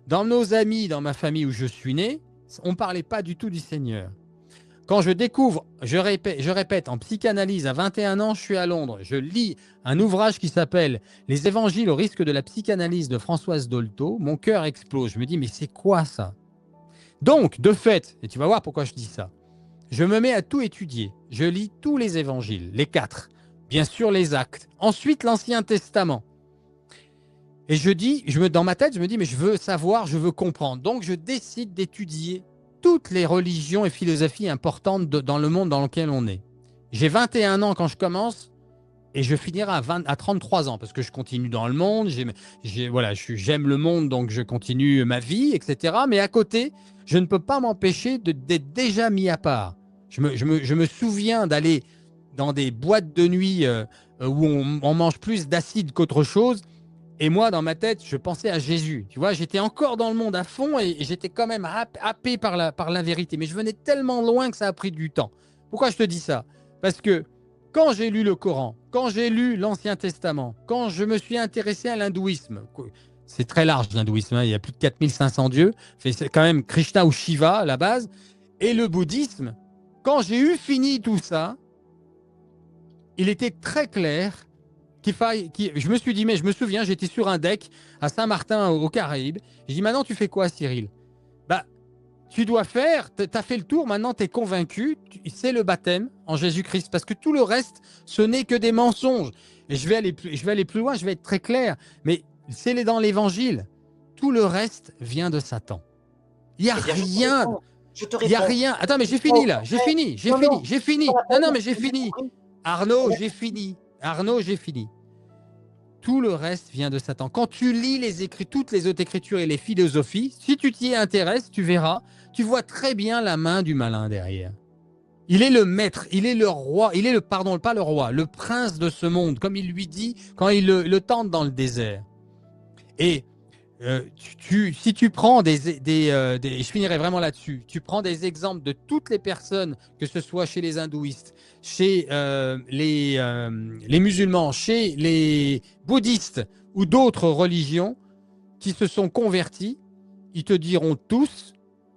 Dans nos amis, dans ma famille où je suis né, on ne parlait pas du tout du Seigneur. quand je découvre, je répète, en psychanalyse, à 21 ans, je suis à Londres, je lis un ouvrage qui s'appelle « Les évangiles au risque de la psychanalyse » de Françoise Dolto, mon cœur explose. Je me dis, mais c'est quoi ça? Donc, de fait, et tu vas voir pourquoi je dis ça, je me mets à tout étudier. Je lis tous les évangiles, les 4, bien sûr les actes, ensuite l'Ancien Testament. Et dans ma tête, je me dis, mais je veux savoir, je veux comprendre. Donc, je décide d'étudier toutes les religions et philosophies importantes dans le monde dans lequel on est. J'ai 21 ans quand je commence et je finirai à 33 ans parce que je continue dans le monde, j'aime le monde, donc je continue ma vie, etc. Mais à côté, je ne peux pas m'empêcher d'être déjà mis à part. Je me souviens d'aller dans des boîtes de nuit où on mange plus d'acide qu'autre chose. Et moi, dans ma tête, je pensais à Jésus. Tu vois, j'étais encore dans le monde à fond et j'étais quand même happé par la vérité. Mais je venais tellement loin que ça a pris du temps. Pourquoi je te dis ça? Parce que quand j'ai lu le Coran, quand j'ai lu l'Ancien Testament, quand je me suis intéressé à l'hindouisme, c'est très large l'hindouisme, hein, il y a plus de 4500 dieux, c'est quand même Krishna ou Shiva à la base, et le bouddhisme, quand j'ai eu fini tout ça, il était très clair je me suis dit, mais je me souviens, j'étais sur un deck à Saint-Martin aux Caraïbes. J'ai dit, maintenant tu fais quoi, Cyril? Bah, tu dois faire, tu as fait le tour, maintenant tu es convaincu, c'est le baptême en Jésus-Christ, parce que tout le reste, ce n'est que des mensonges. Et je vais aller plus loin, je vais être très clair, mais c'est dans l'évangile. Tout le reste vient de Satan. Il n'y a rien. Il n'y a rien. Attends, mais j'ai fini là, j'ai fini. Non, mais j'ai fini. Arnaud, j'ai fini. Tout le reste vient de Satan. Quand tu lis toutes les autres écritures et les philosophies, si tu t'y intéresses, tu verras, tu vois très bien la main du malin derrière. Il est le maître, il est le roi, pas le roi, le prince de ce monde, comme il lui dit quand il le tente dans le désert. Et si tu prends je finirai vraiment là-dessus, tu prends des exemples de toutes les personnes, que ce soit chez les hindouistes, chez les musulmans, chez les bouddhistes ou d'autres religions qui se sont convertis, ils te diront tous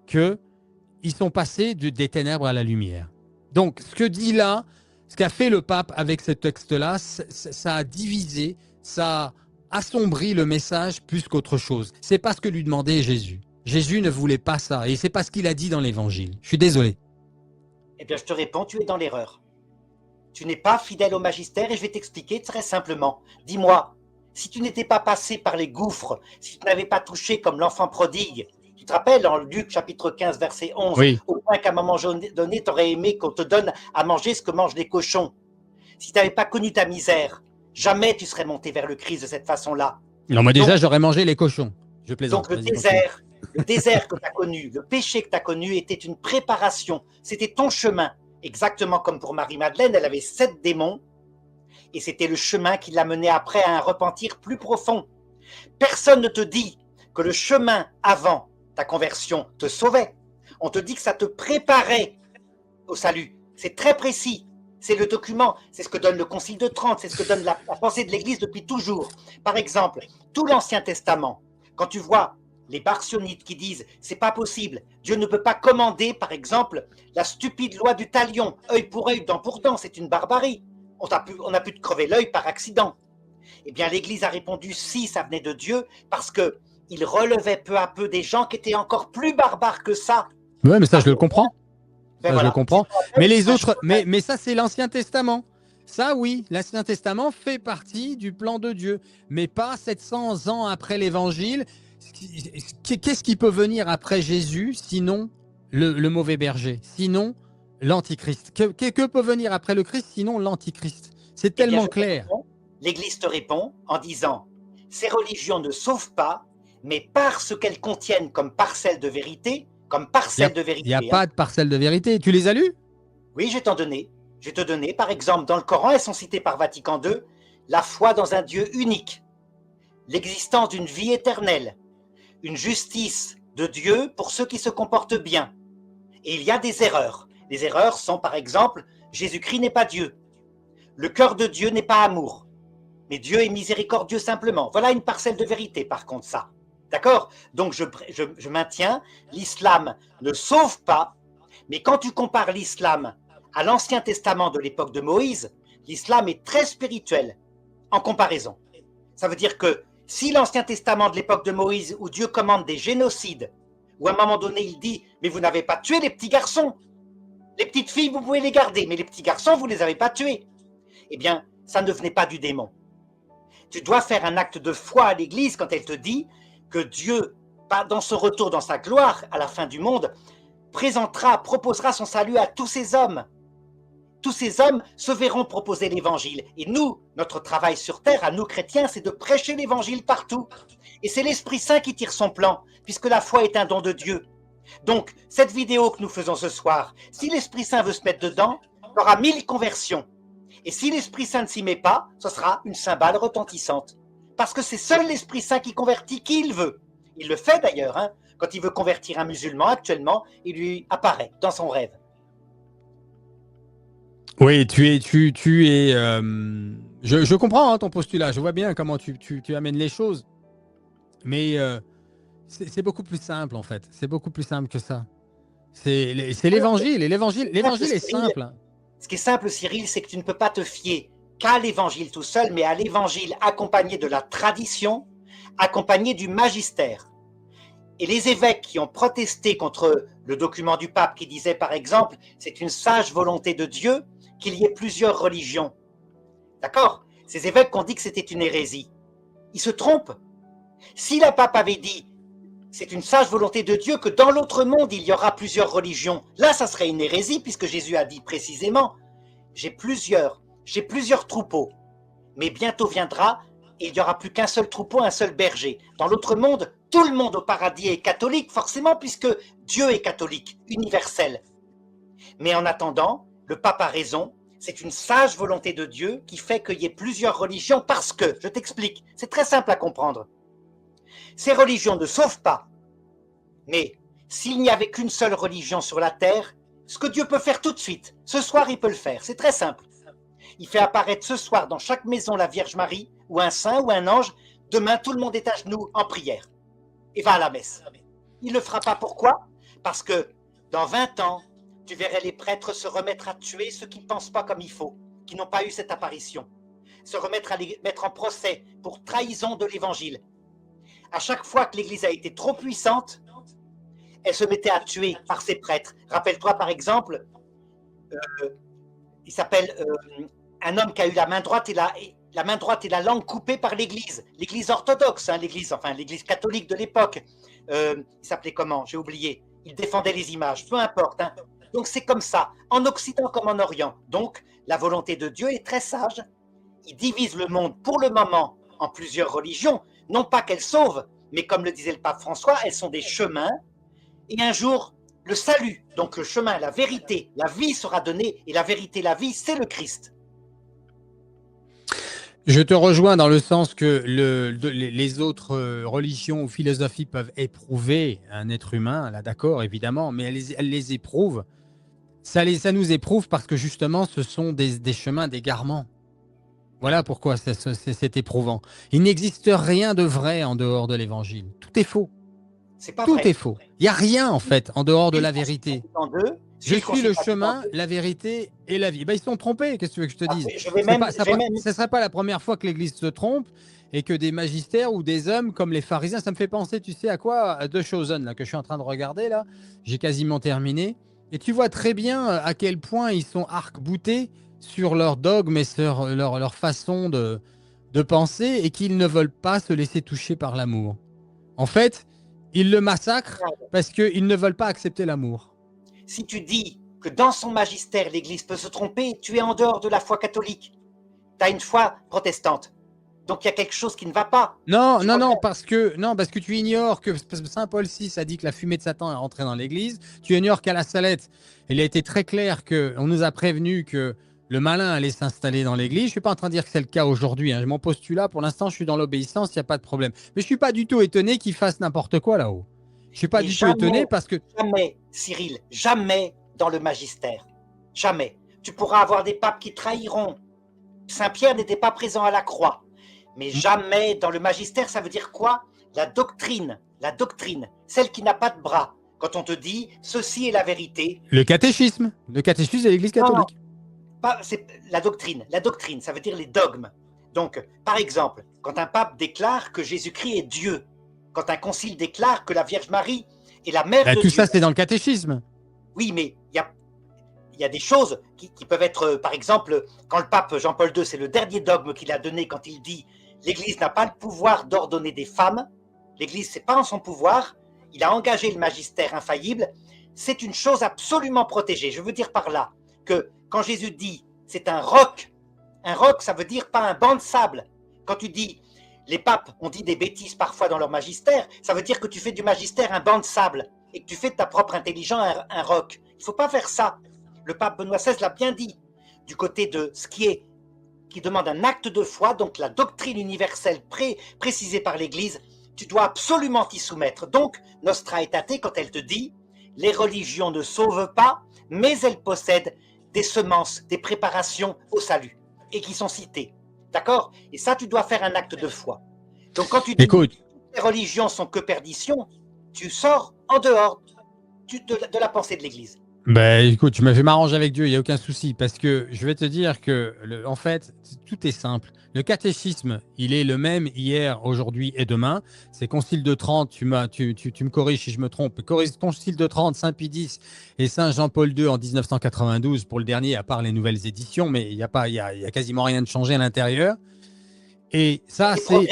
qu'ils sont passés des ténèbres à la lumière. Donc, ce qu'a fait le pape avec ce texte-là, ça a divisé, ça a assombrit le message plus qu'autre chose. C'est pas ce que lui demandait Jésus. Jésus ne voulait pas ça et c'est pas ce qu'il a dit dans l'évangile. Je suis désolé. Eh bien, je te réponds, tu es dans l'erreur. Tu n'es pas fidèle au magistère et je vais t'expliquer très simplement. Dis-moi, si tu n'étais pas passé par les gouffres, si tu n'avais pas touché comme l'enfant prodigue, tu te rappelles en Luc chapitre 15 verset 11, oui. Au point qu'à un moment donné, tu aurais aimé qu'on te donne à manger ce que mangent les cochons. Si tu n'avais pas connu ta misère, jamais tu serais monté vers le Christ de cette façon-là. Non, moi déjà, j'aurais mangé les cochons. Je plaisante. Donc le désert que tu as connu, le péché que tu as connu était une préparation. C'était ton chemin. Exactement comme pour Marie-Madeleine, elle avait 7 démons. Et c'était le chemin qui l'a menée après à un repentir plus profond. Personne ne te dit que le chemin avant ta conversion te sauvait. On te dit que ça te préparait au salut. C'est très précis. C'est le document, c'est ce que donne le Concile de Trente, c'est ce que donne la pensée de l'Église depuis toujours. Par exemple, tout l'Ancien Testament, quand tu vois les Barcionites qui disent « c'est pas possible, Dieu ne peut pas commander, par exemple, la stupide loi du talion, œil pour œil, dent pour dent, c'est une barbarie. On a pu te crever l'œil par accident. » Eh bien, l'Église a répondu « si, ça venait de Dieu, parce qu'il relevait peu à peu des gens qui étaient encore plus barbares que ça. » Oui, mais ça, je le comprends. Ben voilà. Je le comprends. Mais les autres, mais ça, c'est l'Ancien Testament. Ça, oui, l'Ancien Testament fait partie du plan de Dieu, mais pas 700 ans après l'Évangile. Qu'est-ce qui peut venir après Jésus, sinon le mauvais berger, sinon l'Antichrist? Que peut venir après le Christ, sinon l'Antichrist? C'est tellement clair. L'Église te répond en disant « ces religions ne sauvent pas, mais parce qu'elles contiennent comme parcelle de vérité, Il n'y a pas de parcelle de vérité. Tu les as lus? Oui, je vais t'en donner. Je vais te donner, par exemple, dans le Coran, elles sont citées par Vatican II, la foi dans un Dieu unique, l'existence d'une vie éternelle, une justice de Dieu pour ceux qui se comportent bien. Et il y a des erreurs. Les erreurs sont, par exemple, Jésus-Christ n'est pas Dieu. Le cœur de Dieu n'est pas amour. Mais Dieu est miséricordieux simplement. Voilà une parcelle de vérité, par contre, ça. D'accord? Donc, je maintiens, l'islam ne sauve pas, Mais quand tu compares l'islam à l'Ancien Testament de l'époque de Moïse, l'islam est très spirituel en comparaison. Ça veut dire que si l'Ancien Testament de l'époque de Moïse, où Dieu commande des génocides, où à un moment donné il dit « mais vous n'avez pas tué les petits garçons, les petites filles vous pouvez les garder, mais les petits garçons vous ne les avez pas tués », eh bien ça ne venait pas du démon. Tu dois faire un acte de foi à l'Église quand elle te dit que Dieu, dans son retour dans sa gloire à la fin du monde, proposera son salut à tous ces hommes. Tous ces hommes se verront proposer l'évangile. Et nous, notre travail sur terre, à nous chrétiens, c'est de prêcher l'évangile partout. Et c'est l'Esprit Saint qui tire son plan, puisque la foi est un don de Dieu. Donc, cette vidéo que nous faisons ce soir, si l'Esprit Saint veut se mettre dedans, il y aura 1000 conversions. Et si l'Esprit Saint ne s'y met pas, ce sera une cymbale retentissante. Parce que c'est seul l'Esprit Saint qui convertit qui il veut. Il le fait d'ailleurs, hein. Quand il veut convertir un musulman actuellement, il lui apparaît dans son rêve. Oui, je comprends hein, ton postulat, je vois bien comment tu amènes les choses, mais c'est beaucoup plus simple en fait, c'est beaucoup plus simple que ça. C'est l'évangile, et l'évangile est simple. Ce qui est simple, Cyril, c'est que tu ne peux pas te fier qu'à l'évangile tout seul, mais à l'évangile accompagné de la tradition, accompagné du magistère. Et les évêques qui ont protesté contre le document du pape qui disait par exemple « c'est une sage volonté de Dieu qu'il y ait plusieurs religions ». D'accord ? Ces évêques ont dit que c'était une hérésie. Ils se trompent. Si le pape avait dit « c'est une sage volonté de Dieu que dans l'autre monde il y aura plusieurs religions », là ça serait une hérésie puisque Jésus a dit précisément « j'ai plusieurs troupeaux, mais bientôt viendra et il n'y aura plus qu'un seul troupeau, un seul berger. Dans l'autre monde, tout le monde au paradis est catholique, forcément, puisque Dieu est catholique, universel. Mais en attendant, le pape a raison, c'est une sage volonté de Dieu qui fait qu'il y ait plusieurs religions parce que, je t'explique, c'est très simple à comprendre. Ces religions ne sauvent pas, mais s'il n'y avait qu'une seule religion sur la terre, ce que Dieu peut faire tout de suite, ce soir il peut le faire, c'est très simple. Il fait apparaître ce soir dans chaque maison la Vierge Marie, ou un saint, ou un ange, demain tout le monde est à genoux en prière et va à la messe. Il ne le fera pas, pourquoi ? Parce que dans 20 ans, tu verrais les prêtres se remettre à tuer ceux qui ne pensent pas comme il faut, qui n'ont pas eu cette apparition, se remettre à les mettre en procès pour trahison de l'évangile. À chaque fois que l'Église a été trop puissante, elle se mettait à tuer par ses prêtres. Rappelle-toi par exemple, il s'appelle un homme qui a eu la main droite et la langue coupée par l'Église orthodoxe, hein, l'Église catholique de l'époque. Il s'appelait comment ? J'ai oublié. Il défendait les images, peu importe. Hein. Donc c'est comme ça, en Occident comme en Orient. Donc la volonté de Dieu est très sage. Il divise le monde pour le moment en plusieurs religions, non pas qu'elles sauvent, mais comme le disait le pape François, elles sont des chemins. Et un jour, le salut, donc le chemin, la vérité, la vie sera donnée, et la vérité, la vie, c'est le Christ. Je te rejoins dans le sens que les autres religions ou philosophies peuvent éprouver un être humain, là d'accord, évidemment, mais elles les éprouvent. Ça nous éprouve parce que justement, ce sont des chemins d'égarement. Voilà pourquoi c'est éprouvant. Il n'existe rien de vrai en dehors de l'évangile. Tout est faux. Tout est faux. Il n'y a rien en fait en dehors de la vérité. Je suis le chemin, la vérité et la vie. Ben, ils se sont trompés, qu'est-ce que tu veux que je te dise ? Ce ne serait pas la première fois que l'Église se trompe et que des magistères ou des hommes comme les pharisiens, ça me fait penser, tu sais à quoi ? À The Chosen, là, que je suis en train de regarder, là. J'ai quasiment terminé. Et tu vois très bien à quel point ils sont arc-boutés sur leur dogme et sur leur façon de penser et qu'ils ne veulent pas se laisser toucher par l'amour. En fait, ils le massacrent parce qu'ils ne veulent pas accepter l'amour. Si tu dis que dans son magistère, l'Église peut se tromper, tu es en dehors de la foi catholique. Tu as une foi protestante. Donc il y a quelque chose qui ne va pas. Non, parce que tu ignores que Saint Paul VI a dit que la fumée de Satan est rentrée dans l'Église. Tu ignores qu'à la Salette, il a été très clair qu'on nous a prévenu que le malin allait s'installer dans l'Église. Je ne suis pas en train de dire que c'est le cas aujourd'hui. Hein. Mon postulat, pour l'instant, je suis dans l'obéissance, il n'y a pas de problème. Mais je ne suis pas du tout étonné qu'il fasse n'importe quoi là-haut. Je ne suis pas du tout étonné parce que... Jamais, Cyril, jamais dans le magistère. Jamais. Tu pourras avoir des papes qui trahiront. Saint-Pierre n'était pas présent à la croix. Mais jamais dans le magistère, ça veut dire quoi ? La doctrine, celle qui n'a pas de bras, quand on te dit ceci est la vérité. Le catéchisme de l'Église catholique. C'est la doctrine. La doctrine, ça veut dire les dogmes. Donc, par exemple, quand un pape déclare que Jésus-Christ est Dieu, quand un concile déclare que la Vierge Marie est la mère de Tout Dieu. Ça, c'est dans le catéchisme. Oui, mais il y a des choses qui peuvent être, par exemple, quand le pape Jean-Paul II, c'est le dernier dogme qu'il a donné quand il dit l'Église n'a pas le pouvoir d'ordonner des femmes, l'Église, c'est pas en son pouvoir, il a engagé le magistère infaillible, c'est une chose absolument protégée. Je veux dire par là que quand Jésus dit c'est un roc, ça veut dire pas un banc de sable. Quand tu dis les papes ont dit des bêtises parfois dans leur magistère, ça veut dire que tu fais du magistère un banc de sable et que tu fais de ta propre intelligence un roc. Il ne faut pas faire ça. Le pape Benoît XVI l'a bien dit, du côté de ce qui demande un acte de foi, donc la doctrine universelle précisée par l'Église, tu dois absolument t'y soumettre. Donc, Nostra Aetate, quand elle te dit, les religions ne sauvent pas, mais elles possèdent des semences, des préparations au salut, et qui sont citées. D'accord? Et ça, tu dois faire un acte de foi. Donc, quand tu dis que les religions sont que perdition, tu sors en dehors de la pensée de l'Église. Ben, écoute, je me fais m'arranger avec Dieu, il n'y a aucun souci, parce que je vais te dire que, en fait, tout est simple. Le catéchisme, il est le même hier, aujourd'hui et demain. C'est Concile de Trente, tu me corriges si je me trompe, Concile de Trente, Saint Pie X et Saint Jean-Paul II en 1992 pour le dernier, à part les nouvelles éditions, mais il y a quasiment rien de changé à l'intérieur. Et ça, c'est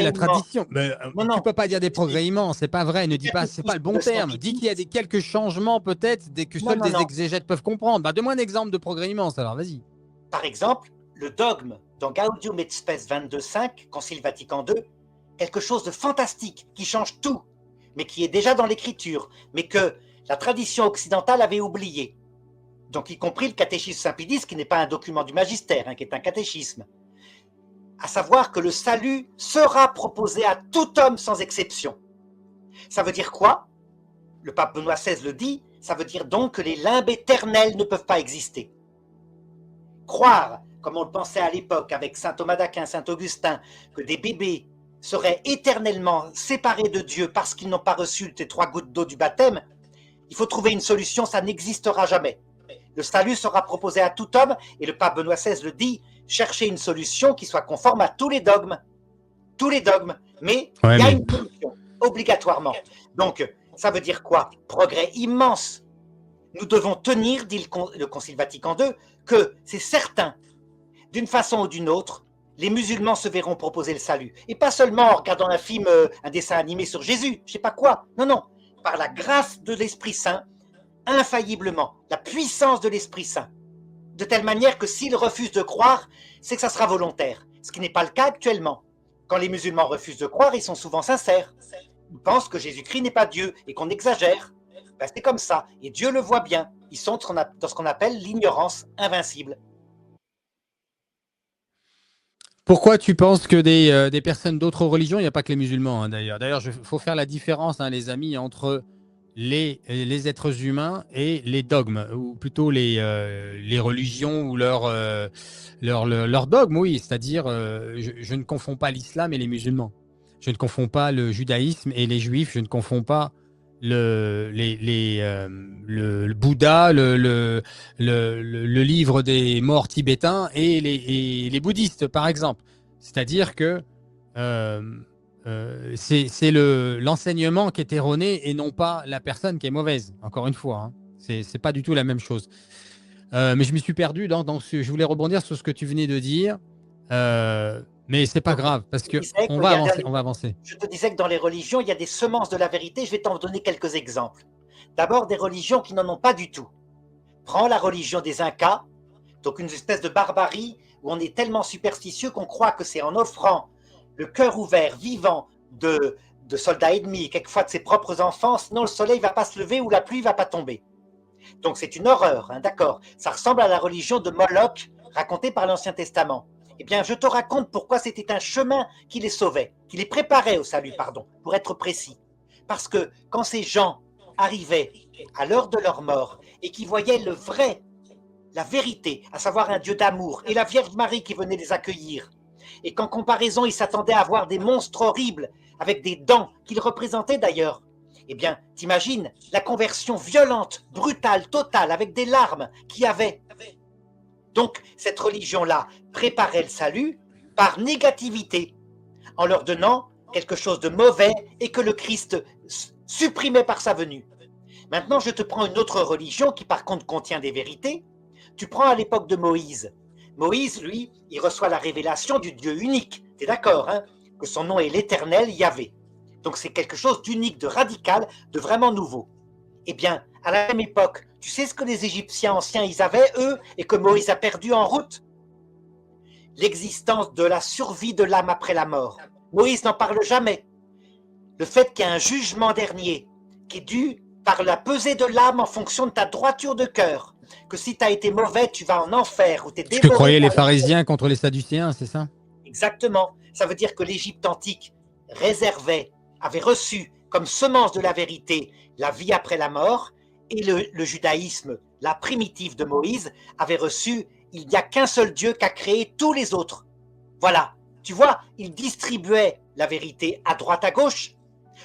la tradition. Mais, tu peux pas dire des progrès immenses, c'est pas vrai. Ne dis pas, c'est pas le bon terme. Dis qu'il y a quelques changements peut-être que seuls des exégètes peuvent comprendre. Bah, donne-moi un exemple de progrès immense. Alors, vas-y. Par exemple, le dogme dans Gaudium et Spes 22.5, Concile Vatican II, quelque chose de fantastique qui change tout, mais qui est déjà dans l'Écriture, mais que la tradition occidentale avait oublié. Donc, y compris le catéchisme Saint Pie X, qui n'est pas un document du magistère, qui est un catéchisme. À savoir que le salut sera proposé à tout homme sans exception. Ça veut dire quoi? Le pape Benoît XVI le dit, ça veut dire donc que les limbes éternelles ne peuvent pas exister. Croire, comme on le pensait à l'époque avec saint Thomas d'Aquin, saint Augustin, que des bébés seraient éternellement séparés de Dieu parce qu'ils n'ont pas reçu les 3 gouttes d'eau du baptême, il faut trouver une solution, ça n'existera jamais. Le salut sera proposé à tout homme, et le pape Benoît XVI le dit, chercher une solution qui soit conforme à tous les dogmes. Tous les dogmes. Mais il y a une solution, obligatoirement. Donc, ça veut dire quoi? Progrès immense. Nous devons tenir, dit le Concile Vatican II, que c'est certain, d'une façon ou d'une autre, les musulmans se verront proposer le salut. Et pas seulement en regardant un film, un dessin animé sur Jésus, je sais pas quoi. Non, non. Par la grâce de l'Esprit Saint, infailliblement, la puissance de l'Esprit Saint. De telle manière que s'ils refusent de croire, c'est que ça sera volontaire. Ce qui n'est pas le cas actuellement. Quand les musulmans refusent de croire, ils sont souvent sincères. Ils pensent que Jésus-Christ n'est pas Dieu et qu'on exagère. Ben, c'est comme ça. Et Dieu le voit bien. Ils sont dans ce qu'on appelle l'ignorance invincible. Pourquoi tu penses que des personnes d'autres religions, il n'y a pas que les musulmans hein, d'ailleurs. D'ailleurs, il faut faire la différence, hein, les amis, entre les êtres humains et les dogmes, ou plutôt les religions ou leurs dogmes, oui. C'est-à-dire, je ne confonds pas l'islam et les musulmans. Je ne confonds pas le judaïsme et les juifs. Je ne confonds pas le Bouddha, le livre des morts tibétains et les bouddhistes, par exemple. C'est-à-dire que c'est l'enseignement qui est erroné et non pas la personne qui est mauvaise, encore une fois. Hein. C'est pas du tout la même chose. Mais je m'y suis perdu je voulais rebondir sur ce que tu venais de dire. Mais c'est pas grave, parce qu'on va avancer. Je te disais que dans les religions, il y a des semences de la vérité. Je vais t'en donner quelques exemples. D'abord, des religions qui n'en ont pas du tout. Prends la religion des Incas, donc une espèce de barbarie où on est tellement superstitieux qu'on croit que c'est en offrant le cœur ouvert, vivant de soldats ennemis, quelquefois de ses propres enfants, sinon le soleil ne va pas se lever ou la pluie ne va pas tomber. Donc c'est une horreur, hein, d'accord. Ça ressemble à la religion de Moloch racontée par l'Ancien Testament. Eh bien, je te raconte pourquoi c'était un chemin qui les sauvait, qui les préparait au salut, pardon, pour être précis. Parce que quand ces gens arrivaient à l'heure de leur mort et qui voyaient le vrai, la vérité, à savoir un Dieu d'amour et la Vierge Marie qui venait les accueillir, et qu'en comparaison, ils s'attendaient à voir des monstres horribles avec des dents qu'ils représentaient d'ailleurs, Eh bien, t'imagines la conversion violente, brutale, totale, avec des larmes qu'il y avait. Donc, cette religion-là préparait le salut par négativité, en leur donnant quelque chose de mauvais et que le Christ supprimait par sa venue. Maintenant, je te prends une autre religion qui par contre contient des vérités. Tu prends à l'époque de Moïse. Moïse, lui, il reçoit la révélation du Dieu unique. Tu es d'accord, hein? Que son nom est l'Éternel Yahvé. Donc c'est quelque chose d'unique, de radical, de vraiment nouveau. Eh bien, à la même époque, tu sais ce que les Égyptiens anciens, ils avaient, eux, et que Moïse a perdu en route? L'existence de la survie de l'âme après la mort. Moïse n'en parle jamais. Le fait qu'il y a un jugement dernier qui est dû par la pesée de l'âme en fonction de ta droiture de cœur. Que si tu as été mauvais, tu vas en enfer ou tu es Ce que dévoré. croyaient les pharisiens contre les sadducéens, c'est ça? Exactement. Ça veut dire que l'Égypte antique réservait, avait reçu comme semence de la vérité la vie après la mort, et le judaïsme, la primitive de Moïse, avait reçu il n'y a qu'un seul Dieu qui a créé tous les autres. Voilà. Tu vois, il distribuait la vérité à droite à gauche.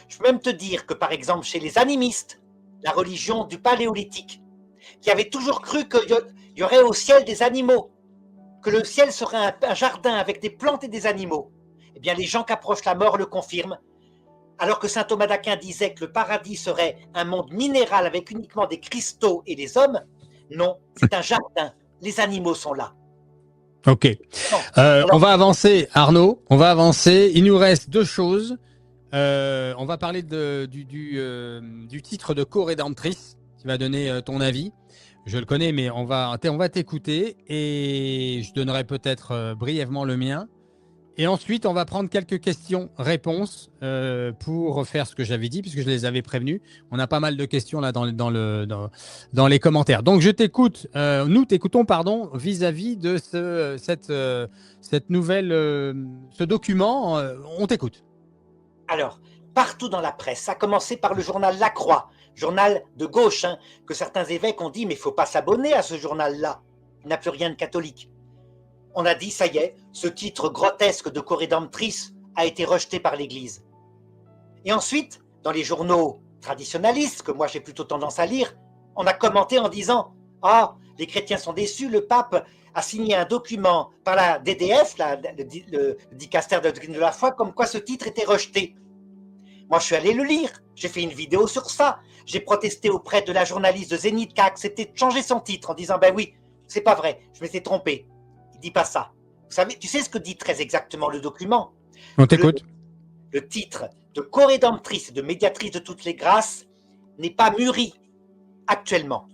Je peux même te dire que par exemple chez les animistes, la religion du paléolithique, qui avait toujours cru qu'il y aurait au ciel des animaux, que le ciel serait un jardin avec des plantes et des animaux, eh bien les gens qui approchent la mort le confirment. Alors que saint Thomas d'Aquin disait que le paradis serait un monde minéral avec uniquement des cristaux et des hommes, non, c'est un jardin. Les animaux sont là. Ok. Alors, on va avancer, Arnaud. On va avancer. Il nous reste deux choses. On va parler du titre de co-rédemptrice. Tu vas donner ton avis. Je le connais, mais on va t'écouter et je donnerai peut-être brièvement le mien. Et ensuite, on va prendre quelques questions-réponses pour faire ce que j'avais dit, puisque je les avais prévenus. On a pas mal de questions là dans les commentaires. Donc, je t'écoute. Nous t'écoutons, pardon, vis-à-vis de cette nouvelle, ce document. On t'écoute. Alors, partout dans la presse, ça a commencé par le journal La Croix, journal de gauche, hein, que certains évêques ont dit, mais il ne faut pas s'abonner à ce journal-là. Il n'a plus rien de catholique. On a dit, ça y est, ce titre grotesque de co-rédemptrice a été rejeté par l'Église. Et ensuite, dans les journaux traditionnalistes, que moi j'ai plutôt tendance à lire, on a commenté en disant « Ah, les chrétiens sont déçus, le pape a signé un document par la DDF, le dicastère de la doctrine de la foi, comme quoi ce titre était rejeté. » Moi, je suis allé le lire, j'ai fait une vidéo sur ça, j'ai protesté auprès de la journaliste de Zénith qui a accepté de changer son titre en disant « Ben oui, c'est pas vrai, je m'étais trompé. » Il dit pas ça. Vous savez, tu sais ce que dit très exactement le document? On t'écoute. Le titre de co-rédemptrice et de médiatrice de toutes les grâces n'est pas mûri actuellement.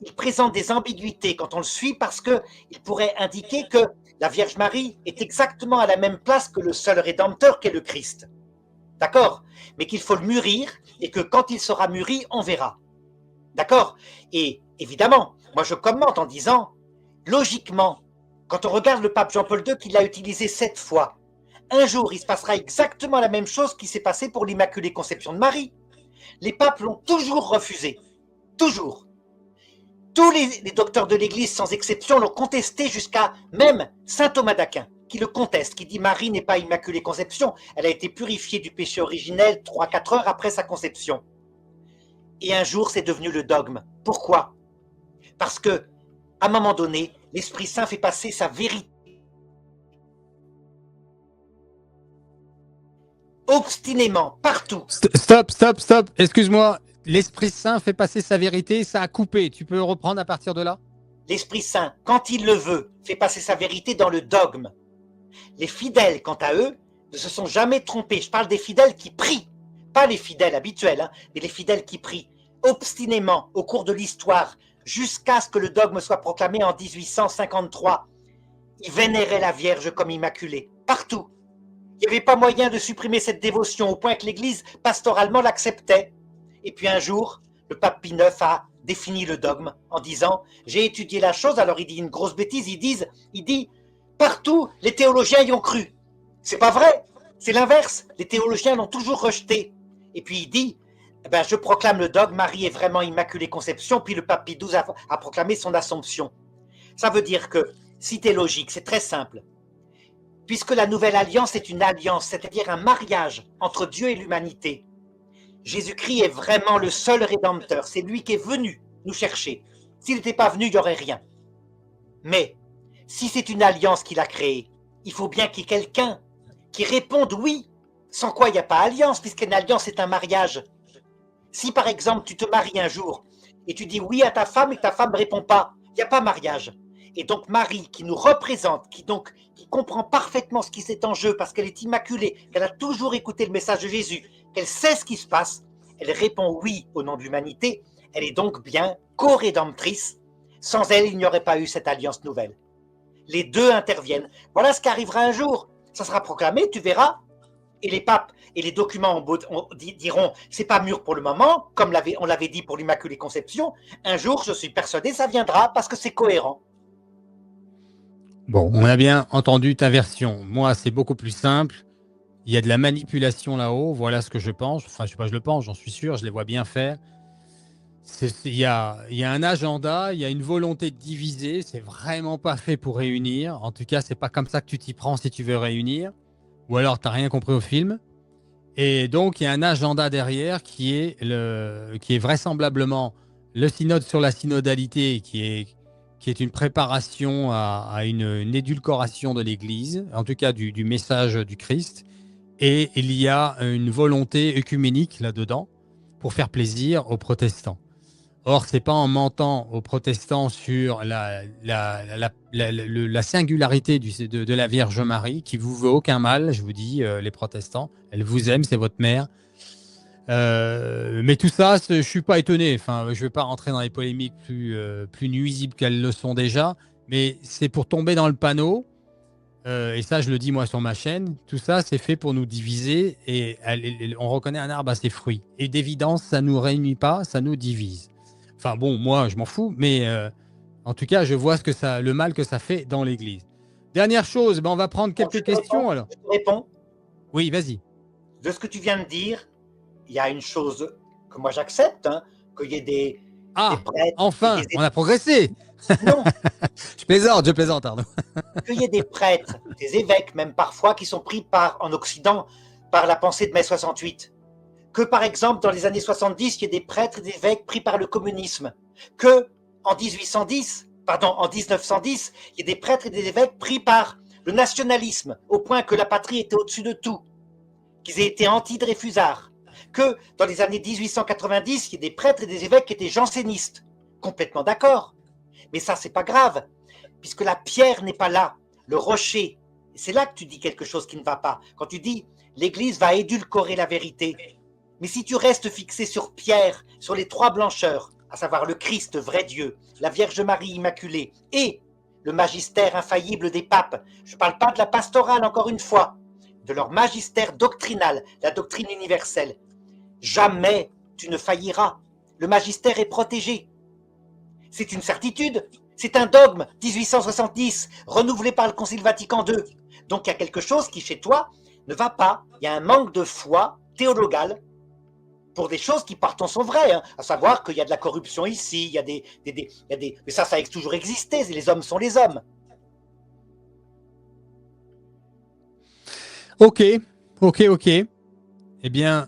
Il présente des ambiguïtés quand on le suit parce qu'il pourrait indiquer que la Vierge Marie est exactement à la même place que le seul Rédempteur qu'est le Christ. D'accord? Mais qu'il faut le mûrir et que quand il sera mûri, on verra. D'accord? Et évidemment, moi je commente en disant, logiquement, quand on regarde le pape Jean-Paul II, qui l'a utilisé 7 fois, un jour, il se passera exactement la même chose qui s'est passé pour l'Immaculée Conception de Marie. Les papes l'ont toujours refusé. Toujours. Tous les docteurs de l'Église, sans exception, l'ont contesté jusqu'à même saint Thomas d'Aquin, qui le conteste, qui dit Marie n'est pas Immaculée Conception, elle a été purifiée du péché originel 3-4 heures après sa conception. Et un jour, c'est devenu le dogme. Pourquoi? Parce que, à un moment donné, l'Esprit Saint fait passer sa vérité obstinément, partout. Stop. Excuse-moi. L'Esprit Saint fait passer sa vérité, ça a coupé. Tu peux reprendre à partir de là? L'Esprit Saint, quand il le veut, fait passer sa vérité dans le dogme. Les fidèles, quant à eux, ne se sont jamais trompés. Je parle des fidèles qui prient, pas les fidèles habituels, hein, mais les fidèles qui prient obstinément au cours de l'histoire, jusqu'à ce que le dogme soit proclamé en 1853. Ils vénéraient la Vierge comme immaculée, partout. Il n'y avait pas moyen de supprimer cette dévotion au point que l'Église pastoralement l'acceptait. Et puis un jour, le pape Pie IX a défini le dogme en disant « J'ai étudié la chose », alors il dit une grosse bêtise, il dit « Partout, les théologiens y ont cru ». C'est pas vrai, c'est l'inverse, les théologiens l'ont toujours rejeté. Et puis il dit « Je proclame le dogme, Marie est vraiment Immaculée Conception », puis le pape Pie XII a proclamé son Assomption. Ça veut dire que, si t'es logique, c'est très simple. Puisque la nouvelle alliance est une alliance, c'est-à-dire un mariage entre Dieu et l'humanité, Jésus-Christ est vraiment le seul rédempteur. C'est lui qui est venu nous chercher. S'il n'était pas venu, il n'y aurait rien. Mais si c'est une alliance qu'il a créée, il faut bien qu'il y ait quelqu'un qui réponde oui, sans quoi il n'y a pas alliance, puisqu'une alliance est un mariage. Si par exemple tu te maries un jour et tu dis oui à ta femme et que ta femme ne répond pas, il n'y a pas mariage. Et donc Marie, qui nous représente, qui comprend parfaitement ce qui est en jeu parce qu'elle est immaculée, qu'elle a toujours écouté le message de Jésus, qu'elle sait ce qui se passe, elle répond oui au nom de l'humanité, elle est donc bien co-rédemptrice. Sans elle, il n'y aurait pas eu cette alliance nouvelle. Les deux interviennent. Voilà ce qui arrivera un jour. Ça sera proclamé, tu verras. Et les papes et les documents diront c'est pas mûr pour le moment, comme on l'avait dit pour l'Immaculée Conception. Un jour, je suis persuadé, ça viendra parce que c'est cohérent. Bon, on a bien entendu ta version. Moi, c'est beaucoup plus simple. Il y a de la manipulation là-haut. Voilà ce que je pense. Enfin, je sais pas, je le pense, j'en suis sûr. Je les vois bien faire. Il y a un agenda, il y a une volonté de diviser. C'est vraiment pas fait pour réunir. En tout cas, c'est pas comme ça que tu t'y prends si tu veux réunir. Ou alors, tu n'as rien compris au film. Et donc, il y a un agenda derrière qui est vraisemblablement le synode sur la synodalité, qui est une préparation à une édulcoration de l'Église, en tout cas du message du Christ. Et il y a une volonté œcuménique là-dedans pour faire plaisir aux protestants. Or, ce n'est pas en mentant aux protestants sur la singularité de la Vierge Marie qui vous veut aucun mal, je vous dis, les protestants. Elle vous aime, c'est votre mère. Mais tout ça, je ne suis pas étonné. Enfin, je ne vais pas rentrer dans les polémiques plus nuisibles qu'elles le sont déjà, mais c'est pour tomber dans le panneau. Et ça, je le dis moi sur ma chaîne. Tout ça, c'est fait pour nous diviser et on reconnaît un arbre à ses fruits. Et d'évidence, ça ne nous réunit pas, ça nous divise. Enfin bon, moi, je m'en fous, mais en tout cas, je vois le mal que ça fait dans l'Église. Dernière chose, on va prendre quelques questions. Alors. Je te réponds. Oui, vas-y. De ce que tu viens de dire, il y a une chose que moi j'accepte, qu'il y ait des prêtres. Enfin, on a progressé. Non. je plaisante, Arnaud. Qu'il y ait des prêtres, des évêques même parfois, qui sont pris en Occident par la pensée de mai 68. Que par exemple, dans les années 70, il y ait des prêtres et des évêques pris par le communisme. Que en 1910, il y ait des prêtres et des évêques pris par le nationalisme, au point que la patrie était au-dessus de tout. Qu'ils aient été anti-Dreyfusards. Que dans les années 1890, il y ait des prêtres et des évêques qui étaient jansénistes. Complètement d'accord. Mais ça, c'est pas grave, puisque la pierre n'est pas là, le rocher. C'est là que tu dis quelque chose qui ne va pas. Quand tu dis l'Église va édulcorer la vérité. Mais si tu restes fixé sur Pierre, sur les trois blancheurs, à savoir le Christ, vrai Dieu, la Vierge Marie Immaculée et le magistère infaillible des papes, je ne parle pas de la pastorale encore une fois, de leur magistère doctrinal, la doctrine universelle, jamais tu ne failliras. Le magistère est protégé. C'est une certitude. C'est un dogme 1870, renouvelé par le Concile Vatican II. Donc il y a quelque chose qui, chez toi, ne va pas. Il y a un manque de foi théologale pour des choses qui pourtant sont vraies, à savoir qu'il y a de la corruption ici, il y a des mais ça a toujours existé, les hommes sont les hommes. Ok. Eh bien,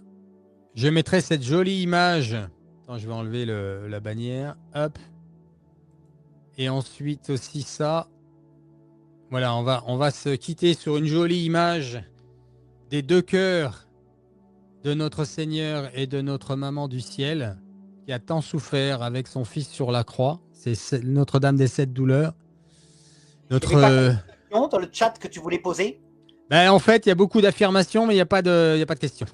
je mettrai cette jolie image. Attends, je vais enlever la bannière. Hop. Et ensuite aussi ça. Voilà, on va se quitter sur une jolie image des deux cœurs de notre Seigneur et de notre Maman du ciel, qui a tant souffert avec son Fils sur la croix. C'est Notre-Dame des Sept Douleurs. Il y avait pas de question dans le chat que tu voulais poser? En fait, il y a beaucoup d'affirmations, mais il n'y a pas de questions.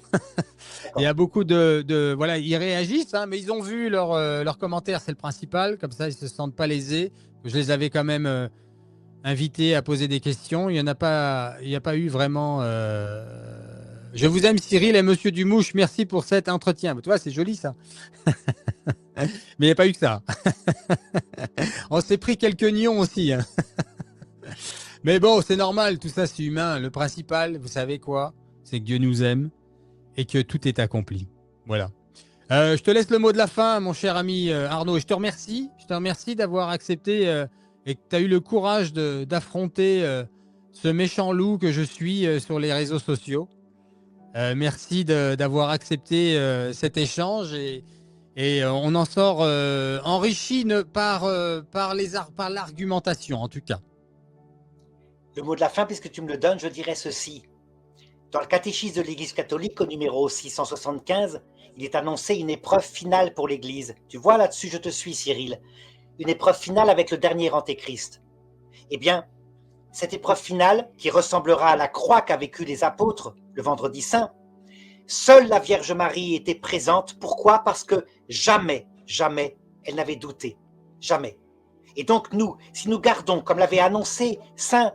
Il y a beaucoup voilà, ils réagissent, mais ils ont vu leurs commentaires, c'est le principal. Comme ça, ils ne se sentent pas lésés. Je les avais quand même invités à poser des questions. Il n'y a pas eu vraiment... Je vous aime, Cyril et Monsieur Dumouche. Merci pour cet entretien. Tu vois, c'est joli, ça. Mais il n'y a pas eu que ça. On s'est pris quelques nions aussi. Mais bon, c'est normal. Tout ça, c'est humain. Le principal, vous savez quoi? C'est que Dieu nous aime et que tout est accompli. Voilà. Je te laisse le mot de la fin, mon cher ami Arnaud. Et je te remercie. Je te remercie d'avoir accepté et que tu as eu le courage d'affronter ce méchant loup que je suis sur les réseaux sociaux. Merci d'avoir accepté cet échange et on en sort enrichi par l'argumentation, en tout cas. Le mot de la fin, puisque tu me le donnes, je dirais ceci. Dans le catéchisme de l'Église catholique, au numéro 675, il est annoncé une épreuve finale pour l'Église. Tu vois, là-dessus, je te suis, Cyril. Une épreuve finale avec le dernier Antéchrist. Eh bien, cette épreuve finale, qui ressemblera à la croix qu'a vécu les apôtres le vendredi saint, seule la Vierge Marie était présente. Pourquoi? Parce que jamais, jamais, elle n'avait douté. Jamais. Et donc nous, si nous gardons, comme l'avait annoncé Saint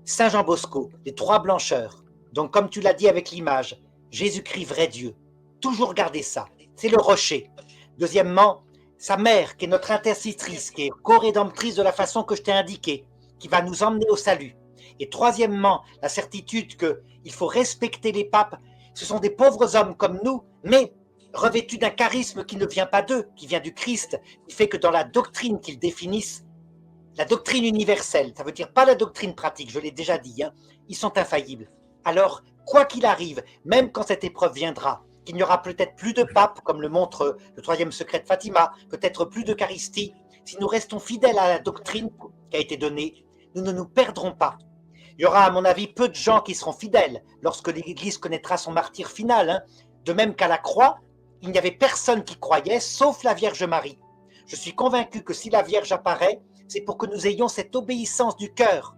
Jean Bosco, les trois blancheurs, donc comme tu l'as dit avec l'image, Jésus-Christ, vrai Dieu, toujours garder ça, c'est le rocher. Deuxièmement, sa mère, qui est notre intercessrice, qui est co-rédemptrice de la façon que je t'ai indiqué, qui va nous emmener au salut. Et troisièmement, la certitude qu'il faut respecter les papes. Ce sont des pauvres hommes comme nous, mais revêtus d'un charisme qui ne vient pas d'eux, qui vient du Christ, qui fait que dans la doctrine qu'ils définissent, la doctrine universelle, ça veut dire pas la doctrine pratique, je l'ai déjà dit, hein, ils sont infaillibles. Alors, quoi qu'il arrive, même quand cette épreuve viendra, qu'il n'y aura peut-être plus de pape, comme le montre le troisième secret de Fatima, peut-être plus d'Eucharistie, si nous restons fidèles à la doctrine qui a été donnée, nous ne nous perdrons pas. Il y aura, à mon avis, peu de gens qui seront fidèles lorsque l'Église connaîtra son martyre final. Hein. De même qu'à la croix, il n'y avait personne qui croyait, sauf la Vierge Marie. Je suis convaincu que si la Vierge apparaît, c'est pour que nous ayons cette obéissance du cœur.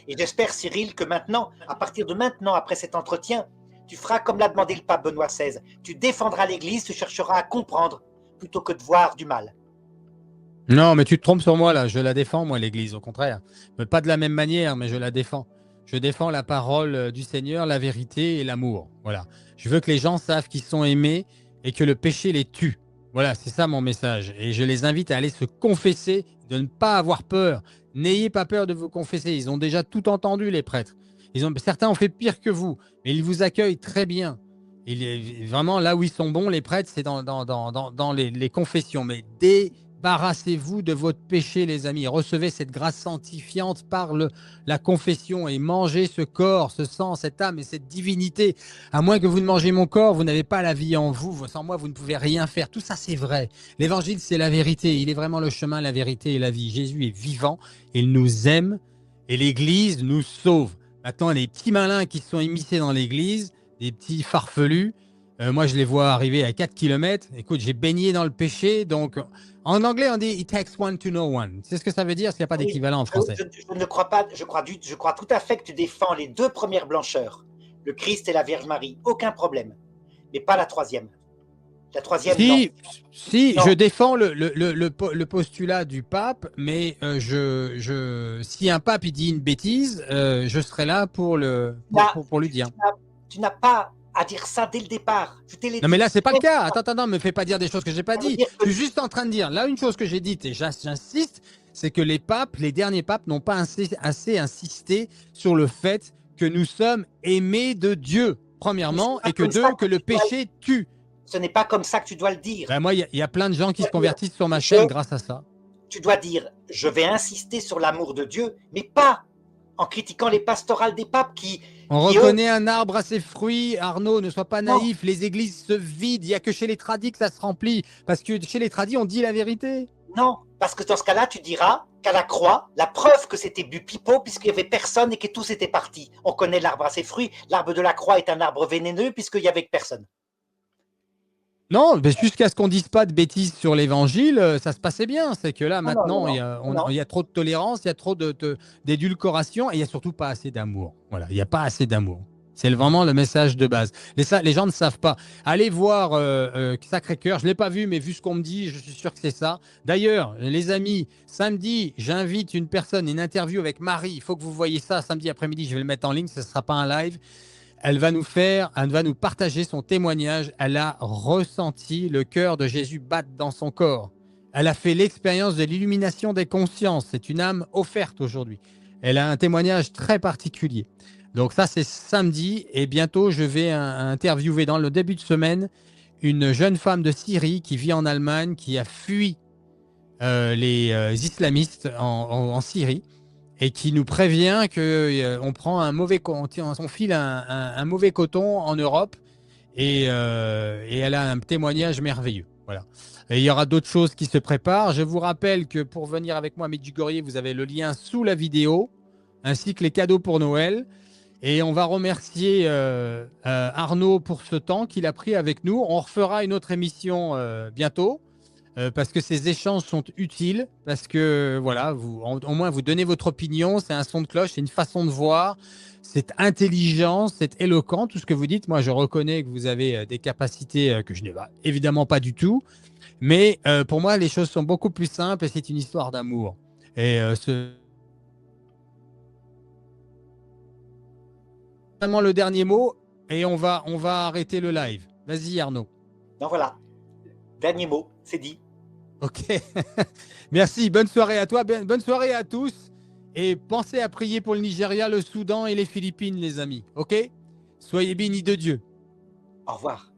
Et j'espère, Cyril, que maintenant, à partir de maintenant, après cet entretien, tu feras comme l'a demandé le pape Benoît XVI. Tu défendras l'Église, tu chercheras à comprendre plutôt que de voir du mal. Non, mais tu te trompes sur moi là. Je la défends, moi, l'Église, au contraire. Mais pas de la même manière, mais je la défends. Je défends la parole du Seigneur, la vérité et l'amour. Voilà. Je veux que les gens savent qu'ils sont aimés et que le péché les tue. Voilà, c'est ça mon message. Et je les invite à aller se confesser, de ne pas avoir peur. N'ayez pas peur de vous confesser. Ils ont déjà tout entendu, les prêtres. Certains ont fait pire que vous, mais ils vous accueillent très bien. Vraiment, là où ils sont bons, les prêtres, c'est dans les confessions. Mais débarrassez-vous de votre péché, les amis. Recevez cette grâce sanctifiante par la confession et mangez ce corps, ce sang, cette âme et cette divinité. À moins que vous ne mangez mon corps, vous n'avez pas la vie en vous. Sans moi, vous ne pouvez rien faire. Tout ça, c'est vrai. L'évangile, c'est la vérité. Il est vraiment le chemin, la vérité et la vie. Jésus est vivant. Il nous aime et l'Église nous sauve. Maintenant, les petits malins qui se sont immiscés dans l'Église, des petits farfelus, moi, je les vois arriver à 4 km. Écoute, j'ai baigné dans le péché. Donc, en anglais, on dit « it takes one to know one ». C'est ce que ça veut dire, s'il n'y a pas d'équivalent en français. Je ne crois pas, je crois tout à fait que tu défends les deux premières blancheurs, le Christ et la Vierge Marie, aucun problème. Mais pas la troisième. La troisième, non. Si, je défends le postulat du pape, mais si un pape il dit une bêtise, je serai là pour lui dire. Tu n'as pas à dire ça dès le départ. Non, mais là, c'est pas le cas. Attends, me fais pas dire des choses que j'ai pas dit. Je suis juste en train de dire. Là, une chose que j'ai dite, et j'insiste, c'est que les derniers papes n'ont pas assez insisté sur le fait que nous sommes aimés de Dieu, premièrement, et que le péché tue. Ce n'est pas comme ça que tu dois le dire. Ben moi, il y a plein de gens qui se convertissent sur ma chaîne grâce à ça. Tu dois dire, je vais insister sur l'amour de Dieu, mais pas en critiquant les pastorales des papes qui... On reconnaît un arbre à ses fruits, Arnaud, ne sois pas naïf, les églises se vident, il n'y a que chez les tradis que ça se remplit, parce que chez les tradis, on dit la vérité. Non, parce que dans ce cas-là, tu diras qu'à la croix, la preuve que c'était bu pipeau, puisqu'il n'y avait personne et que tous étaient partis. On connaît l'arbre à ses fruits, l'arbre de la croix est un arbre vénéneux, puisqu'il n'y avait personne. Non, mais jusqu'à ce qu'on dise pas de bêtises sur l'évangile, ça se passait bien. C'est que là, maintenant, il y a trop de tolérance, il y a trop d'édulcoration et il n'y a surtout pas assez d'amour. Voilà, il n'y a pas assez d'amour. C'est vraiment le message de base. Les gens ne savent pas. Allez voir Sacré-Cœur. Je ne l'ai pas vu, mais vu ce qu'on me dit, je suis sûr que c'est ça. D'ailleurs, les amis, samedi, j'invite une interview avec Marie. Il faut que vous voyez ça samedi après-midi. Je vais le mettre en ligne. Ce ne sera pas un live. Elle va nous partager son témoignage. Elle a ressenti le cœur de Jésus battre dans son corps. Elle a fait l'expérience de l'illumination des consciences. C'est une âme offerte aujourd'hui. Elle a un témoignage très particulier. Donc ça, c'est samedi. Et bientôt, je vais interviewer dans le début de semaine une jeune femme de Syrie qui vit en Allemagne, qui a fui les islamistes en Syrie, et qui nous prévient qu'on prend on file un mauvais coton en Europe et elle a un témoignage merveilleux. Voilà. Et il y aura d'autres choses qui se préparent. Je vous rappelle que pour venir avec moi à Medjugorje, vous avez le lien sous la vidéo, ainsi que les cadeaux pour Noël. Et on va remercier Arnaud pour ce temps qu'il a pris avec nous. On refera une autre émission bientôt parce que ces échanges sont utiles, parce que voilà, au moins vous donnez votre opinion, c'est un son de cloche, c'est une façon de voir, c'est intelligent, c'est éloquent, tout ce que vous dites. Moi, je reconnais que vous avez des capacités que je n'ai évidemment pas du tout, mais pour moi, les choses sont beaucoup plus simples et c'est une histoire d'amour. Et vraiment le dernier mot et on va arrêter le live. Vas-y Arnaud. Donc voilà, dernier mot, c'est dit. Ok. Merci, bonne soirée à toi, bonne soirée à tous. Et pensez à prier pour le Nigeria, le Soudan et les Philippines, les amis. Ok? Soyez bénis de Dieu. Au revoir.